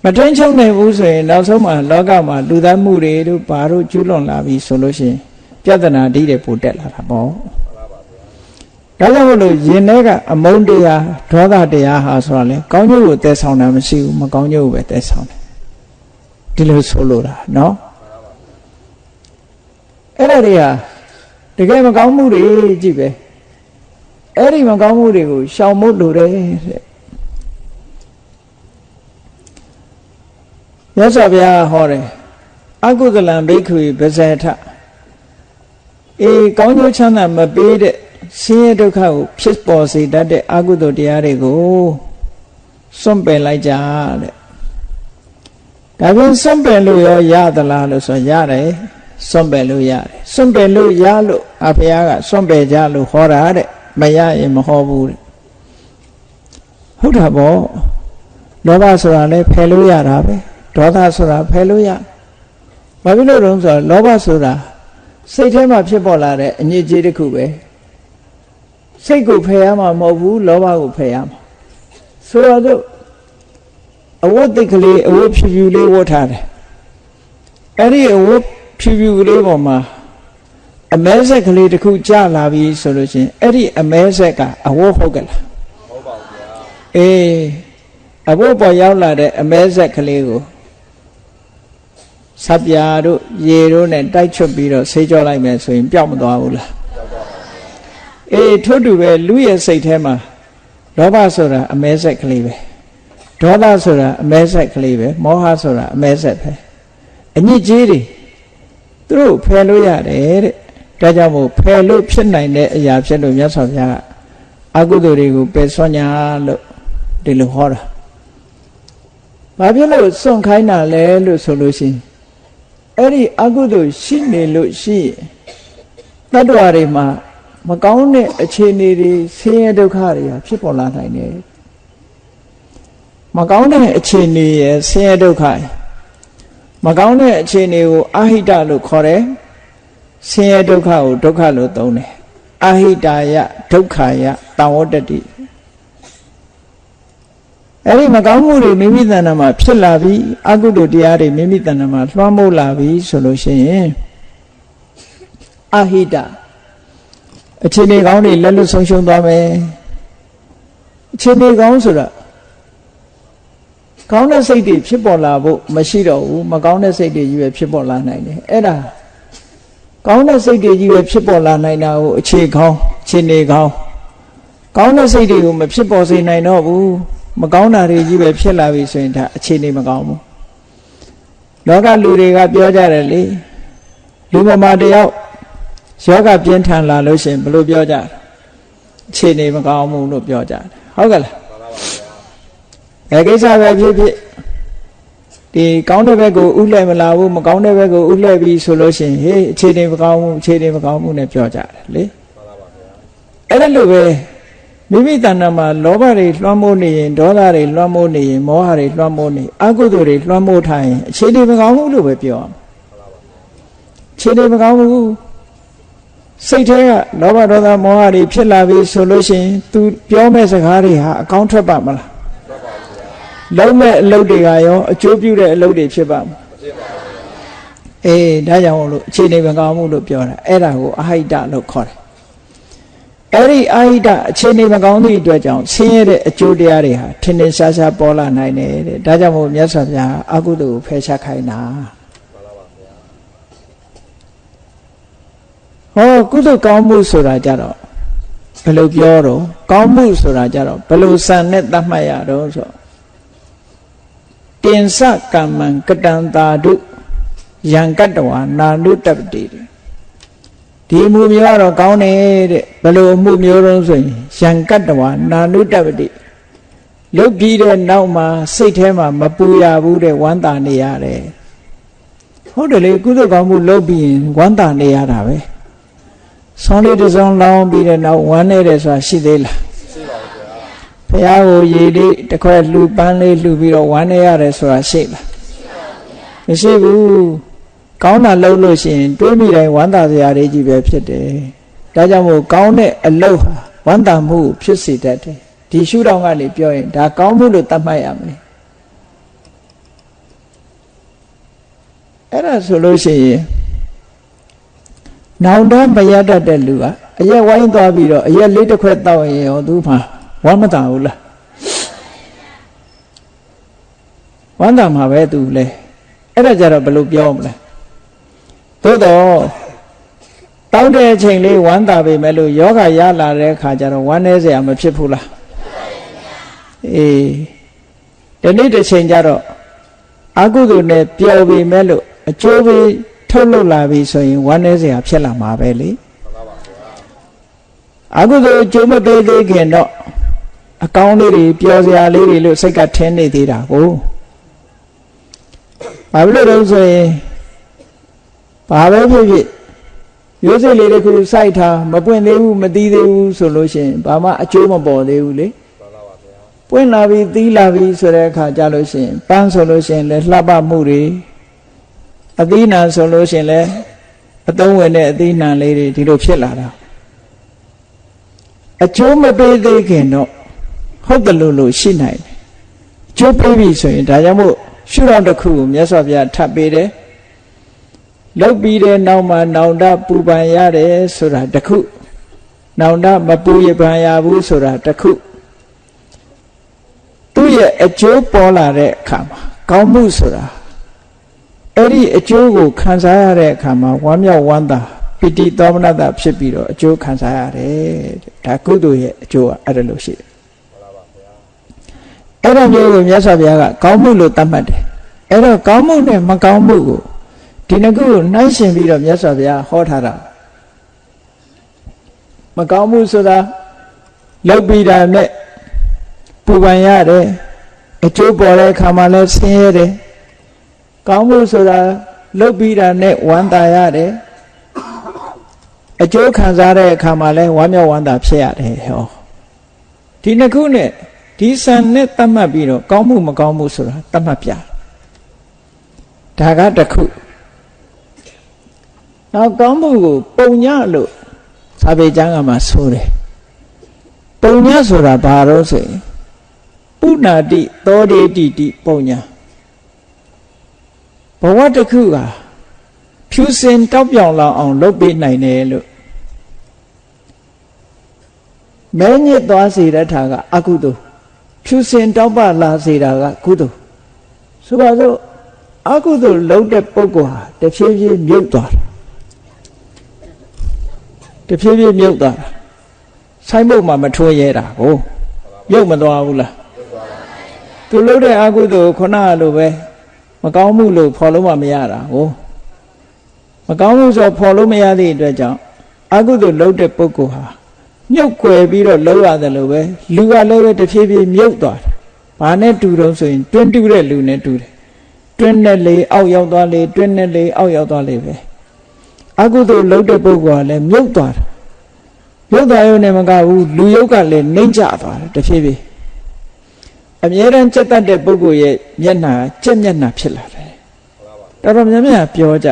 မထိန်ချုပ်နိုင်ဘူးဆိုရင်နောက်ဆုံးမှာလောကမှာလူသားမှုတွေတို့ဘာတို့ကျူးလွန်လာပြီဆိုလို့ရှိရင်ပြဿနာတိတွေပိုတက်လာတာပေါ့ဒါကြောင့်မို့လို့ယင်ထဲကအမုန်းတရားဒေါသတရားဟာဆိုတာလေကောင်းကျိုးကိုတည်ဆောင်တာမရှိဘူးမကောင်းကျိုးကိုပဲတည်ဆောင်တယ်ဒီလိုဆိုလို့တာနော်အဲ့ဒါတွေဟာတကယ်မကောင်းမှုတွေကြည့်ပဲအဲ့ဒီမကောင်းမှုတွေကိုရှောင်ဖို့လိုတယ်တဲ့မြတ်စွာဘုရားဟောတယ်အကုသလံဘိက္ခုပဇေထကောင်းကျိုးချမ်းသာမပေးတဲ့ဆင်းရဲဒုက္ခကိုဖြစ်ပေါ်စေတတ်တဲ့အကုသိုလ်တရားတွေကိုစွန့်ပယ်လိုက်ကြတဲ့ဒါပြန်စွန့်ပယ်လို့ရသလားလို့ဆိုရတယ်စွန့်ပယ်လို့ရတယ်စွန့်ပယ်လို့ရလို့အဘုရားကစွန့်ပယ်ကြလို့ဟောတာတဲ့မရရင်မဟောဘူးတဲ့ဟုတ်တာပေါ့လောဘဆိုတာလည်းဖယ်လို့ရတာပဲဒေါသဆိုတာဖယ်လို့ရဘာဖြစ်လို့လဲဆိုတော့လောဘဆိုတာစိတ်ထဲမှာဖြစ်ပေါ်လာတဲ့အညစ်အကြေးတစ်ခုပဲစိတ်ကိုဖယ်ရမှာမဟုတ်ဘူးလောဘကိုဖယ်ရမှာဆိုတော့အဝတ်တိတ်ကလေးအဝတ်ဖြူဖြူလေးဝတ်ထားတယ်အဲ့ဒီအဝတ်ဖြူဖြူလေးပေါ်မှာအမဲဆက်ကလေးတစ်ခုကျလာပြီဆိုလို့ရှိရင်အဲ့ဒီအမဲဆက်ကအဝတ်ဟုတ်ကလားဟုတ်ပါဘူးဗျာအဝတ်ပေါ်ရောက်လာတဲ့အမဲဆက်ကလေးကိုဆပ်ပြာတို့ရေတို့နဲ့တိုက်ချွတ်ပြီးတော့ဆေးကြောလိုက်မယ်ဆိုရင်ပျောက်မသွားဘူးလားထို့တူပဲလူရဲ့စိတ်ထဲမှာလောဘဆိုတာအမဲဆက်ကလေးပဲဒေါသဆိုတာအမဲဆက်ကလေးပဲမောဟဆိုတာအမဲဆက်ပဲအညစ်အကြေးတွေသူတို့ဖယ်လို့ရတယ်တဲ့ဒါကြောင့်မို့ဖယ်လို့ဖြစ်နိုင်တဲ့အရာဖြစ်လို့မြတ်စွာဘုရားကအကုသိုလ်တွေကိုပယ်စွန့်ညာလို့ဒီလိုဟောတာဘာဖြစ်လို့စွန့်ခိုင်းတာလဲလို့ဆိုလို့ရှိရင်အဲ့ဒီအကုသိုလ်ရှိနေလို့ရှိတတ္တဝါတွေမှာမကောင်းတဲ့အခြေအနေတွေဆင်းရဲဒုက္ခတွေဖြစ်ပေါ်လာနိုင်တယ်မကောင်းတဲ့အခြေအနေရဲ့ဆင်းရဲဒုက္ခမကောင်းတဲ့အခြေအနေကိုအာဟိတလို့ခေါ်တယ်ဆင်းရဲဒုက္ခကိုဒုက္ခလို့သုံးတယ်အာဟိတာယဒုက္ခယတံဝတ္တတိအဲ့ဒီမကောင်းမှုတွေမိမိတဏ္ဍာမှာဖြစ်လာပြီးအကုသိုလ်တရားတွေမိမိတဏ္ဍာမှာလွှမ်းမိုးလာပြီးဆိုလို့ရှိရင်အာဟိတအခြေအနေကောင်းတွေလက်လွတ်ဆုံးရှုံးသွားမယ်အခြေအနေကောင်းဆိုတာကောင်းတဲ့စိတ်တွေဖြစ်ပေါ်လာဖို့မရှိတော့ဘူးမကောင်းတဲ့စိတ်တွေကြီးပဲဖြစ်ပေါ်လာနိုင်တယ်အဲ့ဒါကောင်းတဲ့စိတ်တွေကြီးပဲဖြစ်ပေါ်လာနိုင်တာကိုအခြေကောင်းအခြေအနေကောင်းကောင်းတဲ့စိတ်တွေကိုမဖြစ်ပေါ်စေနိုင်တော့ဘူးမကောင်းတာတွေကြီးပဲဖြစ်လာပြီဆိုရင်ဒါအခြေအနေမကောင်းဘူးလောကလူတွေကပြောကြတယ်လေလူမမာတယောက်ယောဂပြင်းထန်လာလို့ရှိရင်ဘယ်လိုပြောကြလဲအခြေအနေမကောင်းဘူးလို့ပြောကြတယ်ဟုတ်ကဲ့လားဘယ်ကိစ္စပဲဖြစ်ဖြစ်ဒီကောင်းတဲ့ဘက်ကိုဥလှည့်မလာဘူးမကောင်းတဲ့ဘက်ကိုဥလှည့်ပြီးဆိုလို့ရှိရင်ဟေးအခြေအနေမကောင်းဘူးအခြေအနေမကောင်းဘူးနဲ့ပြောကြတယ်လေအဲ့ဒါလိုပဲမိမိတဏ္ဍာမှာလောဘတွေလွှမ်းမိုးနေရင်ဒေါသတွေလွှမ်းမိုးနေရင်မောဟတွေလွှမ်းမိုးနေအကုသိုလ်တွေလွှမ်းမိုးထားရင်အခြေအနေမကောင်းဘူးလို့ပဲပြောရမယ်အခြေအနေမကောင်းဘူးစိတ်ထဲကလောဘဒေါသမောဟတွေဖြစ်လာပြီဆိုလို့ရှိရင် तू ပြောမဲ့စကားတွေဟာအကောင်းထွက်ပါမလားလုံးမဲ့အလုပ်တွေကရောအကျိုးပြုတဲ့အလုပ်တွေဖြစ်ပါမလားဒါကြောင့်လို့အခြေအနေမကောင်းဘူးလို့ပြောတာအဲ့ဒါကိုအဟိတလို့ခေါ်တယ်အဲ့ဒီအဟိတအခြေအနေမကောင်းသည့်အတွက်ကြောင့်ဆင်းရဲတဲ့အကျိုးတရားတွေဟာထင်ထင်ရှားရှားပေါ်လာနိုင်တယ်တဲ့ဒါကြောင့်မို့မြတ်စွာဘုရားအကုသိုလ်ကိုဖယ်ရှားခိုင်းတာဟောကုသိုလ်ကောင်းမှုဆိုတာကြတော့ဘယ်လိုပြောတော့ကောင်းမှုဆိုတာကြတော့ဘယ်လိုစံနဲ့သတ်မှတ်ရတော့ဆို တင်စကမ္မံကတံတာတုယံကတ္တဝါနာနုတ္တပတိဒီအမှုမျိုးကတော့ကောင်းတယ်တဲ့ဘယ်လိုအမှုမျိုးတုံးဆိုရင်ယံကတ္တဝါနာနုတ္တပတိလုတ်ပြီးတဲ့နောက်မှာစိတ်ထဲမှာမပူရဘူးတဲ့ဝမ်းသာနေရတယ်ဟုတ်တယ်လေကုသိုလ်ကောင်းမှုလုပ်ပြီးရင်ဝမ်းသာနေရတာပဲဆောင်းလေးတစ်စုံလောင်းပြီးတဲ့နောက်ဝမ်းနေတယ်ဆိုတာရှိသေးလားရှိပါဘူးဗျာဘုရားကိုရေလေးတစ်ခွက်လှူပန်းလေးလှူပြီးတော့ဝမ်းနေရတယ်ဆိုတာရှိလားမရှိဘူးကောင်းတာလုပ်လို့ရှိရင်တွေးမိတိုင်းဝမ်းသာစရာတွေကြီးပဲဖြစ်တယ်ဒါကြောင့်မို့ကောင်းတဲ့အလုပ်ဟာဝမ်းသာမှုဖြစ်စေတတ်တယ်ဒီရှုထောင့်ကနေပြောရင်ဒါကောင်းမှုလို့သတ်မှတ်ရမယ်အဲ့ဒါဆိုလို့ရှိရင်နောင်တမရတတ်တဲ့လူကအရက်ဝိုင်းသွားပြီးတော့အရက်လေးတစ်ခွက်တောက်ရင်ရောသူမှဝမ်းမသာဘူးလားဝမ်းသာမှာပဲသူလဲအဲ့ဒါကြတော့ဘယ်လိုပြောမလဲသို့တော့တောက်တဲ့အချိန်လေးဝမ်းသာပေမဲ့လို့ယောဂရလာတဲ့အခါကျတော့ဝမ်းနည်းစရာမဖြစ်ဘူးလားအေးဒီနေ့တစ်ချိန်ကျတော့အကုသိုလ်နဲ့ပျော်ပေမဲ့လို့အကျိုးပေးထုတ်လုပ်လာပြီဆိုရင်ဝမ်းနည်းစရာဖြစ်လာမှာပဲလေအကုသိုလ်အကျိုးမပေးသေးခင်တော့အကောင်းလေးတွေပျော်စရာလေးတွေလို့စိတ်ကထင်းနေသေးတာကိုဘာလို့လဲဆိုရင်ဘာပဲဖြစ်ဖြစ်ရိုးစိတ်လေးတစ်ခုစိုက်ထားမပွင့်သေးဘူးမသီးသေးဘူးဆိုလို့ရှိရင်ဘာမှအကျိုးမပေါ်သေးဘူးလေပွင့်လာပြီသီးလာပြီဆိုတဲ့အခါကြလို့ရှိရင်ပန်းဆိုလို့ရှိရင်လည်းလှပမှုတွေအသီးနှံဆိုလို့ရှိရင်လည်းအသုံးဝင်တဲ့အသီးနှံလေးတွေဒီလိုဖြစ်လာတာအကျိုးမပေးသေးခင်တော့ဟုတ်တယ်လို့ရှိနိုင်တယ်အကျိုးပေးပြီဆိုရင်ဒါကြောင့်မို့ရှုထောင့်တစ်ခုကိုမြတ်စွာဘုရားထပ်ပေးတယ်လောက်ပြီးတဲ့နောက်မှာနောင်တပူပန်ရတယ်ဆိုတာတစ်ခုနောင်တမပူရပန်ရဘူးဆိုတာတစ်ခုသူ့ရဲ့အကျိုးပေါ်လာတဲ့အခါမှာကောင်းမှုဆိုတာအဲ့ဒီအကျိုးကိုခံစားရတဲ့အခါမှာဝမ်းမြောက်ဝမ်းသာပိဋိသောမနတဖြစ်ပြီးတော့အကျိုးခံစားရတယ်ဒါကုသိုလ်ရဲ့အကျိုးကအဲ့ဒါလို့ရှိတယ်အဲ့ဒါမျိုးကိုမြတ်စွာဘုရားကကောင်းမှုလို့သတ်မှတ်တယ်အဲ့တော့ကောင်းမှုနဲ့မကောင်းမှုကိုဒီနှစ်ခုကိုနှိုင်းယှဉ်ပြီးတော့မြတ်စွာဘုရားဟောထားတာမကောင်းမှုဆိုတာလောက်ပြီးတာနဲ့ပူပန်ရတယ်အကျိုးပေါ်တဲ့အခါမှာလည်းဆင်းရဲတယ်ကောင်းမှုဆိုတာလောက်ပြီးတာနဲ့ဝမ်းသာရတယ်အကျိုးခံစားတဲ့အခါမှာလည်းဝမ်းမြောက်ဝမ်းသာဖြစ်ရတယ်ဟောဒီနှစ်ခုနဲ့ဒီစံနဲ့သတ်မှတ်ပြီးတော့ကောင်းမှုမကောင်းမှုဆိုတာသတ်မှတ်ပြဒါကတစ်ခုနောက်ကောင်းမှုကိုပုံညလို့စာပေကျမ်းကမှဆိုတယ်ပုံညဆိုတာဘာလို့ဆိုရင်ပုဏ္ဏတိသောတေတိတိပုံညဘဝတစ်ခုကဖြူစင်တောက်ပြောင်လောင်အောင်လုပ်ပေးနိုင်တယ်လို့မဲညစ်သွားစေတဲ့ထာကအကုသိုလ်ဖြူစင်တောက်ပလာစေတာကကုသိုလ်ဆိုပါစို့အကုသိုလ်လုပ်တဲ့ပုဂ္ဂိုလ်ဟာတဖြည်းဖြည်းမြုပ်သွားတာတဖြည်းဖြည်းမြုပ်သွားတာဆိုင်ဘုတ်မှာမထွေးရဲတာကိုမြုပ်မသွားဘူးလားသူလုပ်တဲ့အကုသိုလ်ခုနကလိုပဲမကောင်းမှုလို့ဖော်လို့မှမရတာကိုမကောင်းမှုဆိုဖော်လို့မရသည့်အတွက်ကြောင့်အကုသိုလ်လုပ်တဲ့ပုဂ္ဂိုလ်ဟာမြုပ်ကွယ်ပြီးတော့လုပ်ရတယ်လို့ပဲလူကလည်းပဲတဖြည်းဖြည်းမြုပ်သွားတယ်ဘာနဲ့တူတော့ဆိုရင်တွင်းတူတဲ့လူနဲ့တူတယ်တွင်းနဲ့လေအောက်ရောက်သွားလေတွင်းနဲ့လေအောက်ရောက်သွားလေပဲအကုသိုလ်လုပ်တဲ့ပုဂ္ဂိုလ်ကလည်းမြုပ်သွားတယ်မြုပ်သွားရုံနဲ့မကဘူးလူယုတ်ကလည်းနှိမ့်ကျသွားတယ်တဖြည်းဖြည်းအမြဲတမ်းစက်တတ်တဲ့ပုဂ္ဂိုလ်ရဲ့မျက်နှာကြက်မျက်နှာဖြစ်လာတယ်တော်တော်များများပြောကြ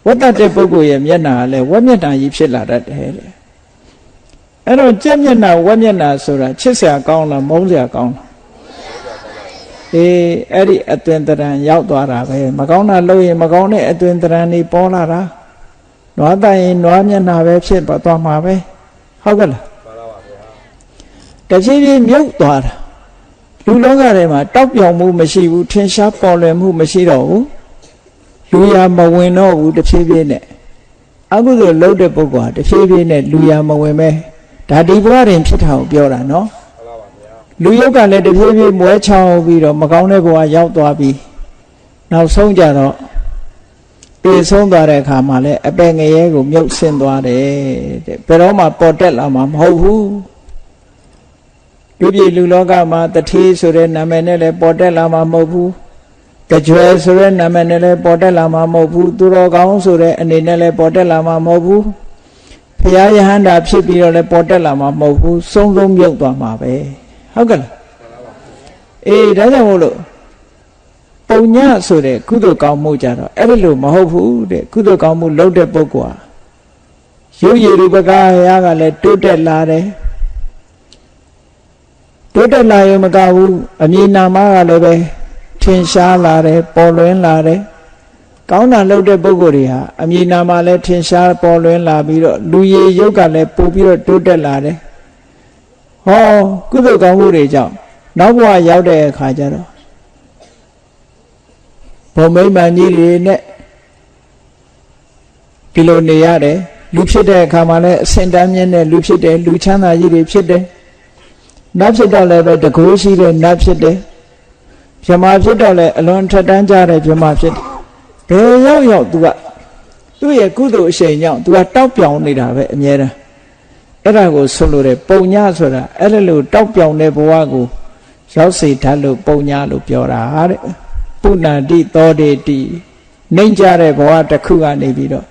ဝတ်တတ်တဲ့ပုဂ္ဂိုလ်ရဲ့မျက်နှာကလည်းဝက်မျက်နှာကြီးဖြစ်လာတတ်တယ်တဲ့အဲ့တော့ကြက်မျက်နှာဝက်မျက်နှာဆိုတာချစ်စရာကောင်းလားမုန်းစရာကောင်းလားအေးအဲ့ဒီအသွင်တရံရောက်သွားတာပဲမကောင်းတာလုပ်ရင်မကောင်းတဲ့အသွင်တရံတွေပေါ်လာတာနွားတိုင်ရင်နွားမျက်နှာပဲဖြစ်သွားမှာပဲဟုတ်ကဲ့လားမှန်ပါပါဗျာတဖြည်းဖြည်းမြုပ်သွားတာလူလောကထဲမှာတောက်ပြောင်မှုမရှိဘူးထင်ရှားပေါ်လွင်မှုမရှိတော့ဘူးလူရမဝင်တော့ဘူးတဖြည်းဖြည်းနဲ့အကုသိုလ်လုပ်တဲ့ပုဂ္ဂိုလ်ဟာတဖြည်းဖြည်းနဲ့လူရမဝင်ပဲဒါဒီဘဝတွင်ဖြစ်တာကိုပြောတာနော်မှန်ပါပါဗျာ လူယုတ်ကလည်းတဖြည်းဖြည်းမွဲချောင်းပြီးတော့မကောင်းတဲ့ဘဝရောက်သွားပြီးနောက်ဆုံးကြတော့ပြေဆုံးသွားတဲ့အခါမှာလည်းအပယ်ငရဲကိုမြုပ်ဆင်းသွားတယ်တဲ့ဘယ်တော့မှပေါ်တက်လာမှာမဟုတ်ဘူးလူပြည်လူလောကမှာတထေးဆိုတဲ့နာမည်နဲ့လည်းပေါ်တက်လာမှာမဟုတ်ဘူးတကြွယ်ဆိုတဲ့နာမည်နဲ့လည်းပေါ်တက်လာမှာမဟုတ်ဘူးသူတော်ကောင်းဆိုတဲ့အနေနဲ့လည်းပေါ်တက်လာမှာမဟုတ်ဘူးဘုရားယဟန္တာဖြစ်ပြီးတော့လည်းပေါ်တက်လာမှာမဟုတ်ဘူးဆုံးဆုံးမြုပ်သွားမှာပဲဟုတ်ကဲ့လားအေးဒါကြောင့်မို့လို့ပုံညဆိုတဲ့ကုသိုလ်ကောင်းမှုကြတော့အဲ့လိုမဟုတ်ဘူးတဲ့ကုသိုလ်ကောင်းမှုလုပ်တဲ့ပုဂ္ဂိုလ်ဟာရုပ်ရည်ပကားရာကလည်းတိုးတက်လာတယ်တိုးတက်လာရင်မကဘူးအမည်နာမကလည်းပဲထင်ရှားလာတယ်ပေါ်လွင်လာတယ်ကောင်းတာလုပ်တဲ့ပုဂ္ဂိုလ်တွေဟာအမည်နာမလည်းထင်ရှားပေါ်လွင်လာပြီးတော့လူရည်ရုပ်ကလည်းပို့ပြီးတော့တိုးတက်လာတယ်ဟောကုသိုလ်ကောင်းမှုတွေကြောင့်နောက်ဘဝရောက်တဲ့အခါကျတော့ဘုံမိမ္မာကြီးတွေနဲ့ဒီလိုနေရတယ်လူဖြစ်တဲ့အခါမှာလည်းအစင်တန်းမြင့်တဲ့လူဖြစ်တယ်လူချမ်းသာကြီးတွေဖြစ်တယ်နတ်ဖြစ်တော့လည်းပဲတကိုးရှိတဲ့နတ်ဖြစ်တယ်ဗြဟ္မာဖြစ်တော့လည်းအလွန်ထက်တန်းကြတဲ့ဗြဟ္မာဖြစ်တယ်ဘယ်ရောက်သူကသူ့ရဲ့ကုသိုလ်အရှိန်ကြောင့်သူကတောက်ပြောင်နေတာပဲအမြဲတမ်းအဲ့ဒါကိုဆိုလို့တဲ့ပုံညဆိုတာအဲ့လိုတောက်ပြောင်တဲ့ဘဝကိုရောက်စေတတ်လို့ပုံညလို့ပြောတာတဲ့ပုဏ္ဏတိသောတေတိနှိမ့်ကြတဲ့ဘဝတစ်ခုကနေပြီးတော့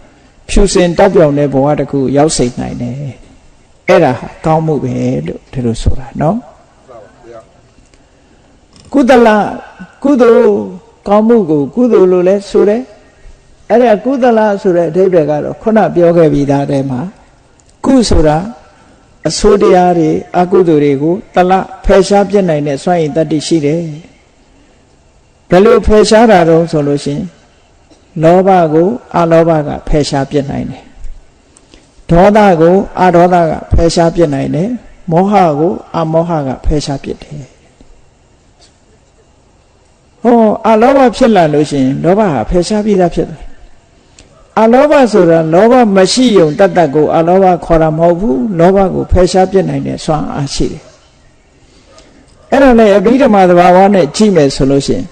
ဖြူစင်တောက်ပြောင်တဲ့ဘဝတစ်ခုရောက်စေနိုင်တယ်အဲ့ဒါဟာကောင်းမှုပဲလို့ဒီလိုဆိုတာနော်ကုသလကုသိုလ်ကောင်းမှုကိုကုသိုလ်လို့လဲဆိုတယ်အဲ့ဒါကုသလဆိုတဲ့အဓိပ္ပာယ်ကတော့ခုနပြောခဲ့ပြီးသားတည်းမှာကုဆိုတာအဆိုးတရားတွေအကုသိုလ်တွေကိုတလဖယ်ရှားပြစ်နိုင်တဲ့စွမ်းရည်တတ္တိရှိတယ်ဘယ်လိုဖယ်ရှားတာတော့ဆိုလို့ရှိရင်လောဘကိုအလောဘကဖယ်ရှားပြစ်နိုင်တယ်ဒေါသကိုအဒေါသကဖယ်ရှားပြစ်နိုင်တယ်မောဟကိုအမောဟကဖယ်ရှားပြစ်တယ်ဟောအလောဘဖြစ်လာလို့ရှိရင်လောဘဟာဖယ်ရှားပြီးသားဖြစ်တယ်အလောဘဆိုတာလောဘမရှိုံတတ်တတ်ကိုအလောဘခေါ်တာမဟုတ်ဘူးလောဘကိုဖယ်ရှားပြစ်နိုင်တဲ့စွမ်းအားရှိတယ်အဲ့ဒါနဲ့အဘိဓမ္မာသဘာဝနဲ့ကြည့်မယ်ဆိုလို့ရှိရင်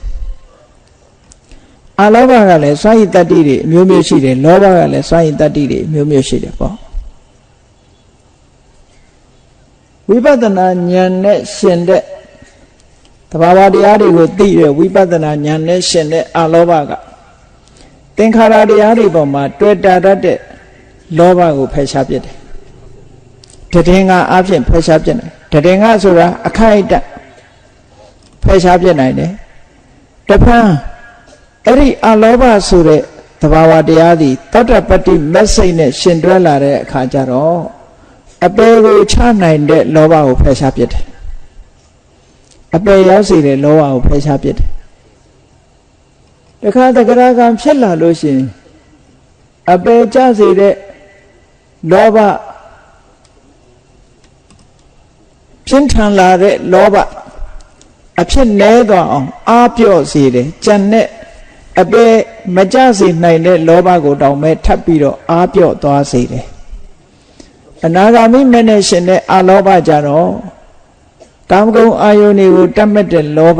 အလောဘကလည်းစွမ်းရည်တတ္တိတွေအမျိုးမျိုးရှိတယ်လောဘကလည်းစွမ်းရည်တတ္တိတွေအမျိုးမျိုးရှိတယ်ပေါ့ဝိပဿနာဉာဏ်နဲ့ရှင်တဲ့သဘာဝတရားတွေကိုသိတဲ့ဝိပဿနာဉာဏ်နဲ့ရှင်တဲ့အလောဘကသင်္ခါရတရားတွေပေါ်မှာတွေ့တာတတ်တဲ့လောဘကိုဖယ်ရှားပြစ်တယ်တည်ငါအဖြစ်ဖယ်ရှားပြစ်တယ်တည်ငါဆိုတာအခိုက်အတန့်ဖယ်ရှားပြစ်နိုင်တယ်တဖန်အဲ့ဒီအလောဘဆိုတဲ့သဘာဝတရားသည်သောတပတ္တိမက်စိတ်နဲ့ရှင်တွဲလာတဲ့အခါကျတော့အပေကိုချနိုင်တဲ့လောဘကိုဖယ်ရှားပြစ်တယ်အပေရောက်စေတဲ့လောဘကိုဖယ်ရှားပြစ်တယ်တခါတဂရကံဖြစ်လာလို့ရှိရင်အပေကျစေတဲ့လောဘပြင်းထန်လာတဲ့လောဘအဖြစ်နဲသွားအောင်အားပြော့စေတယ်ကြံတဲ့အပေမကျစေနိုင်တဲ့လောဘကိုတောင်မဲ့ထပ်ပြီးတော့အားပြော့သွားစေတယ်အနာဂါမိမနဲ့ရှင်တဲ့အလောဘကြတော့ကာမဂုဏ်အာယုန်တွေကိုတတ်မှတ်တဲ့လောဘ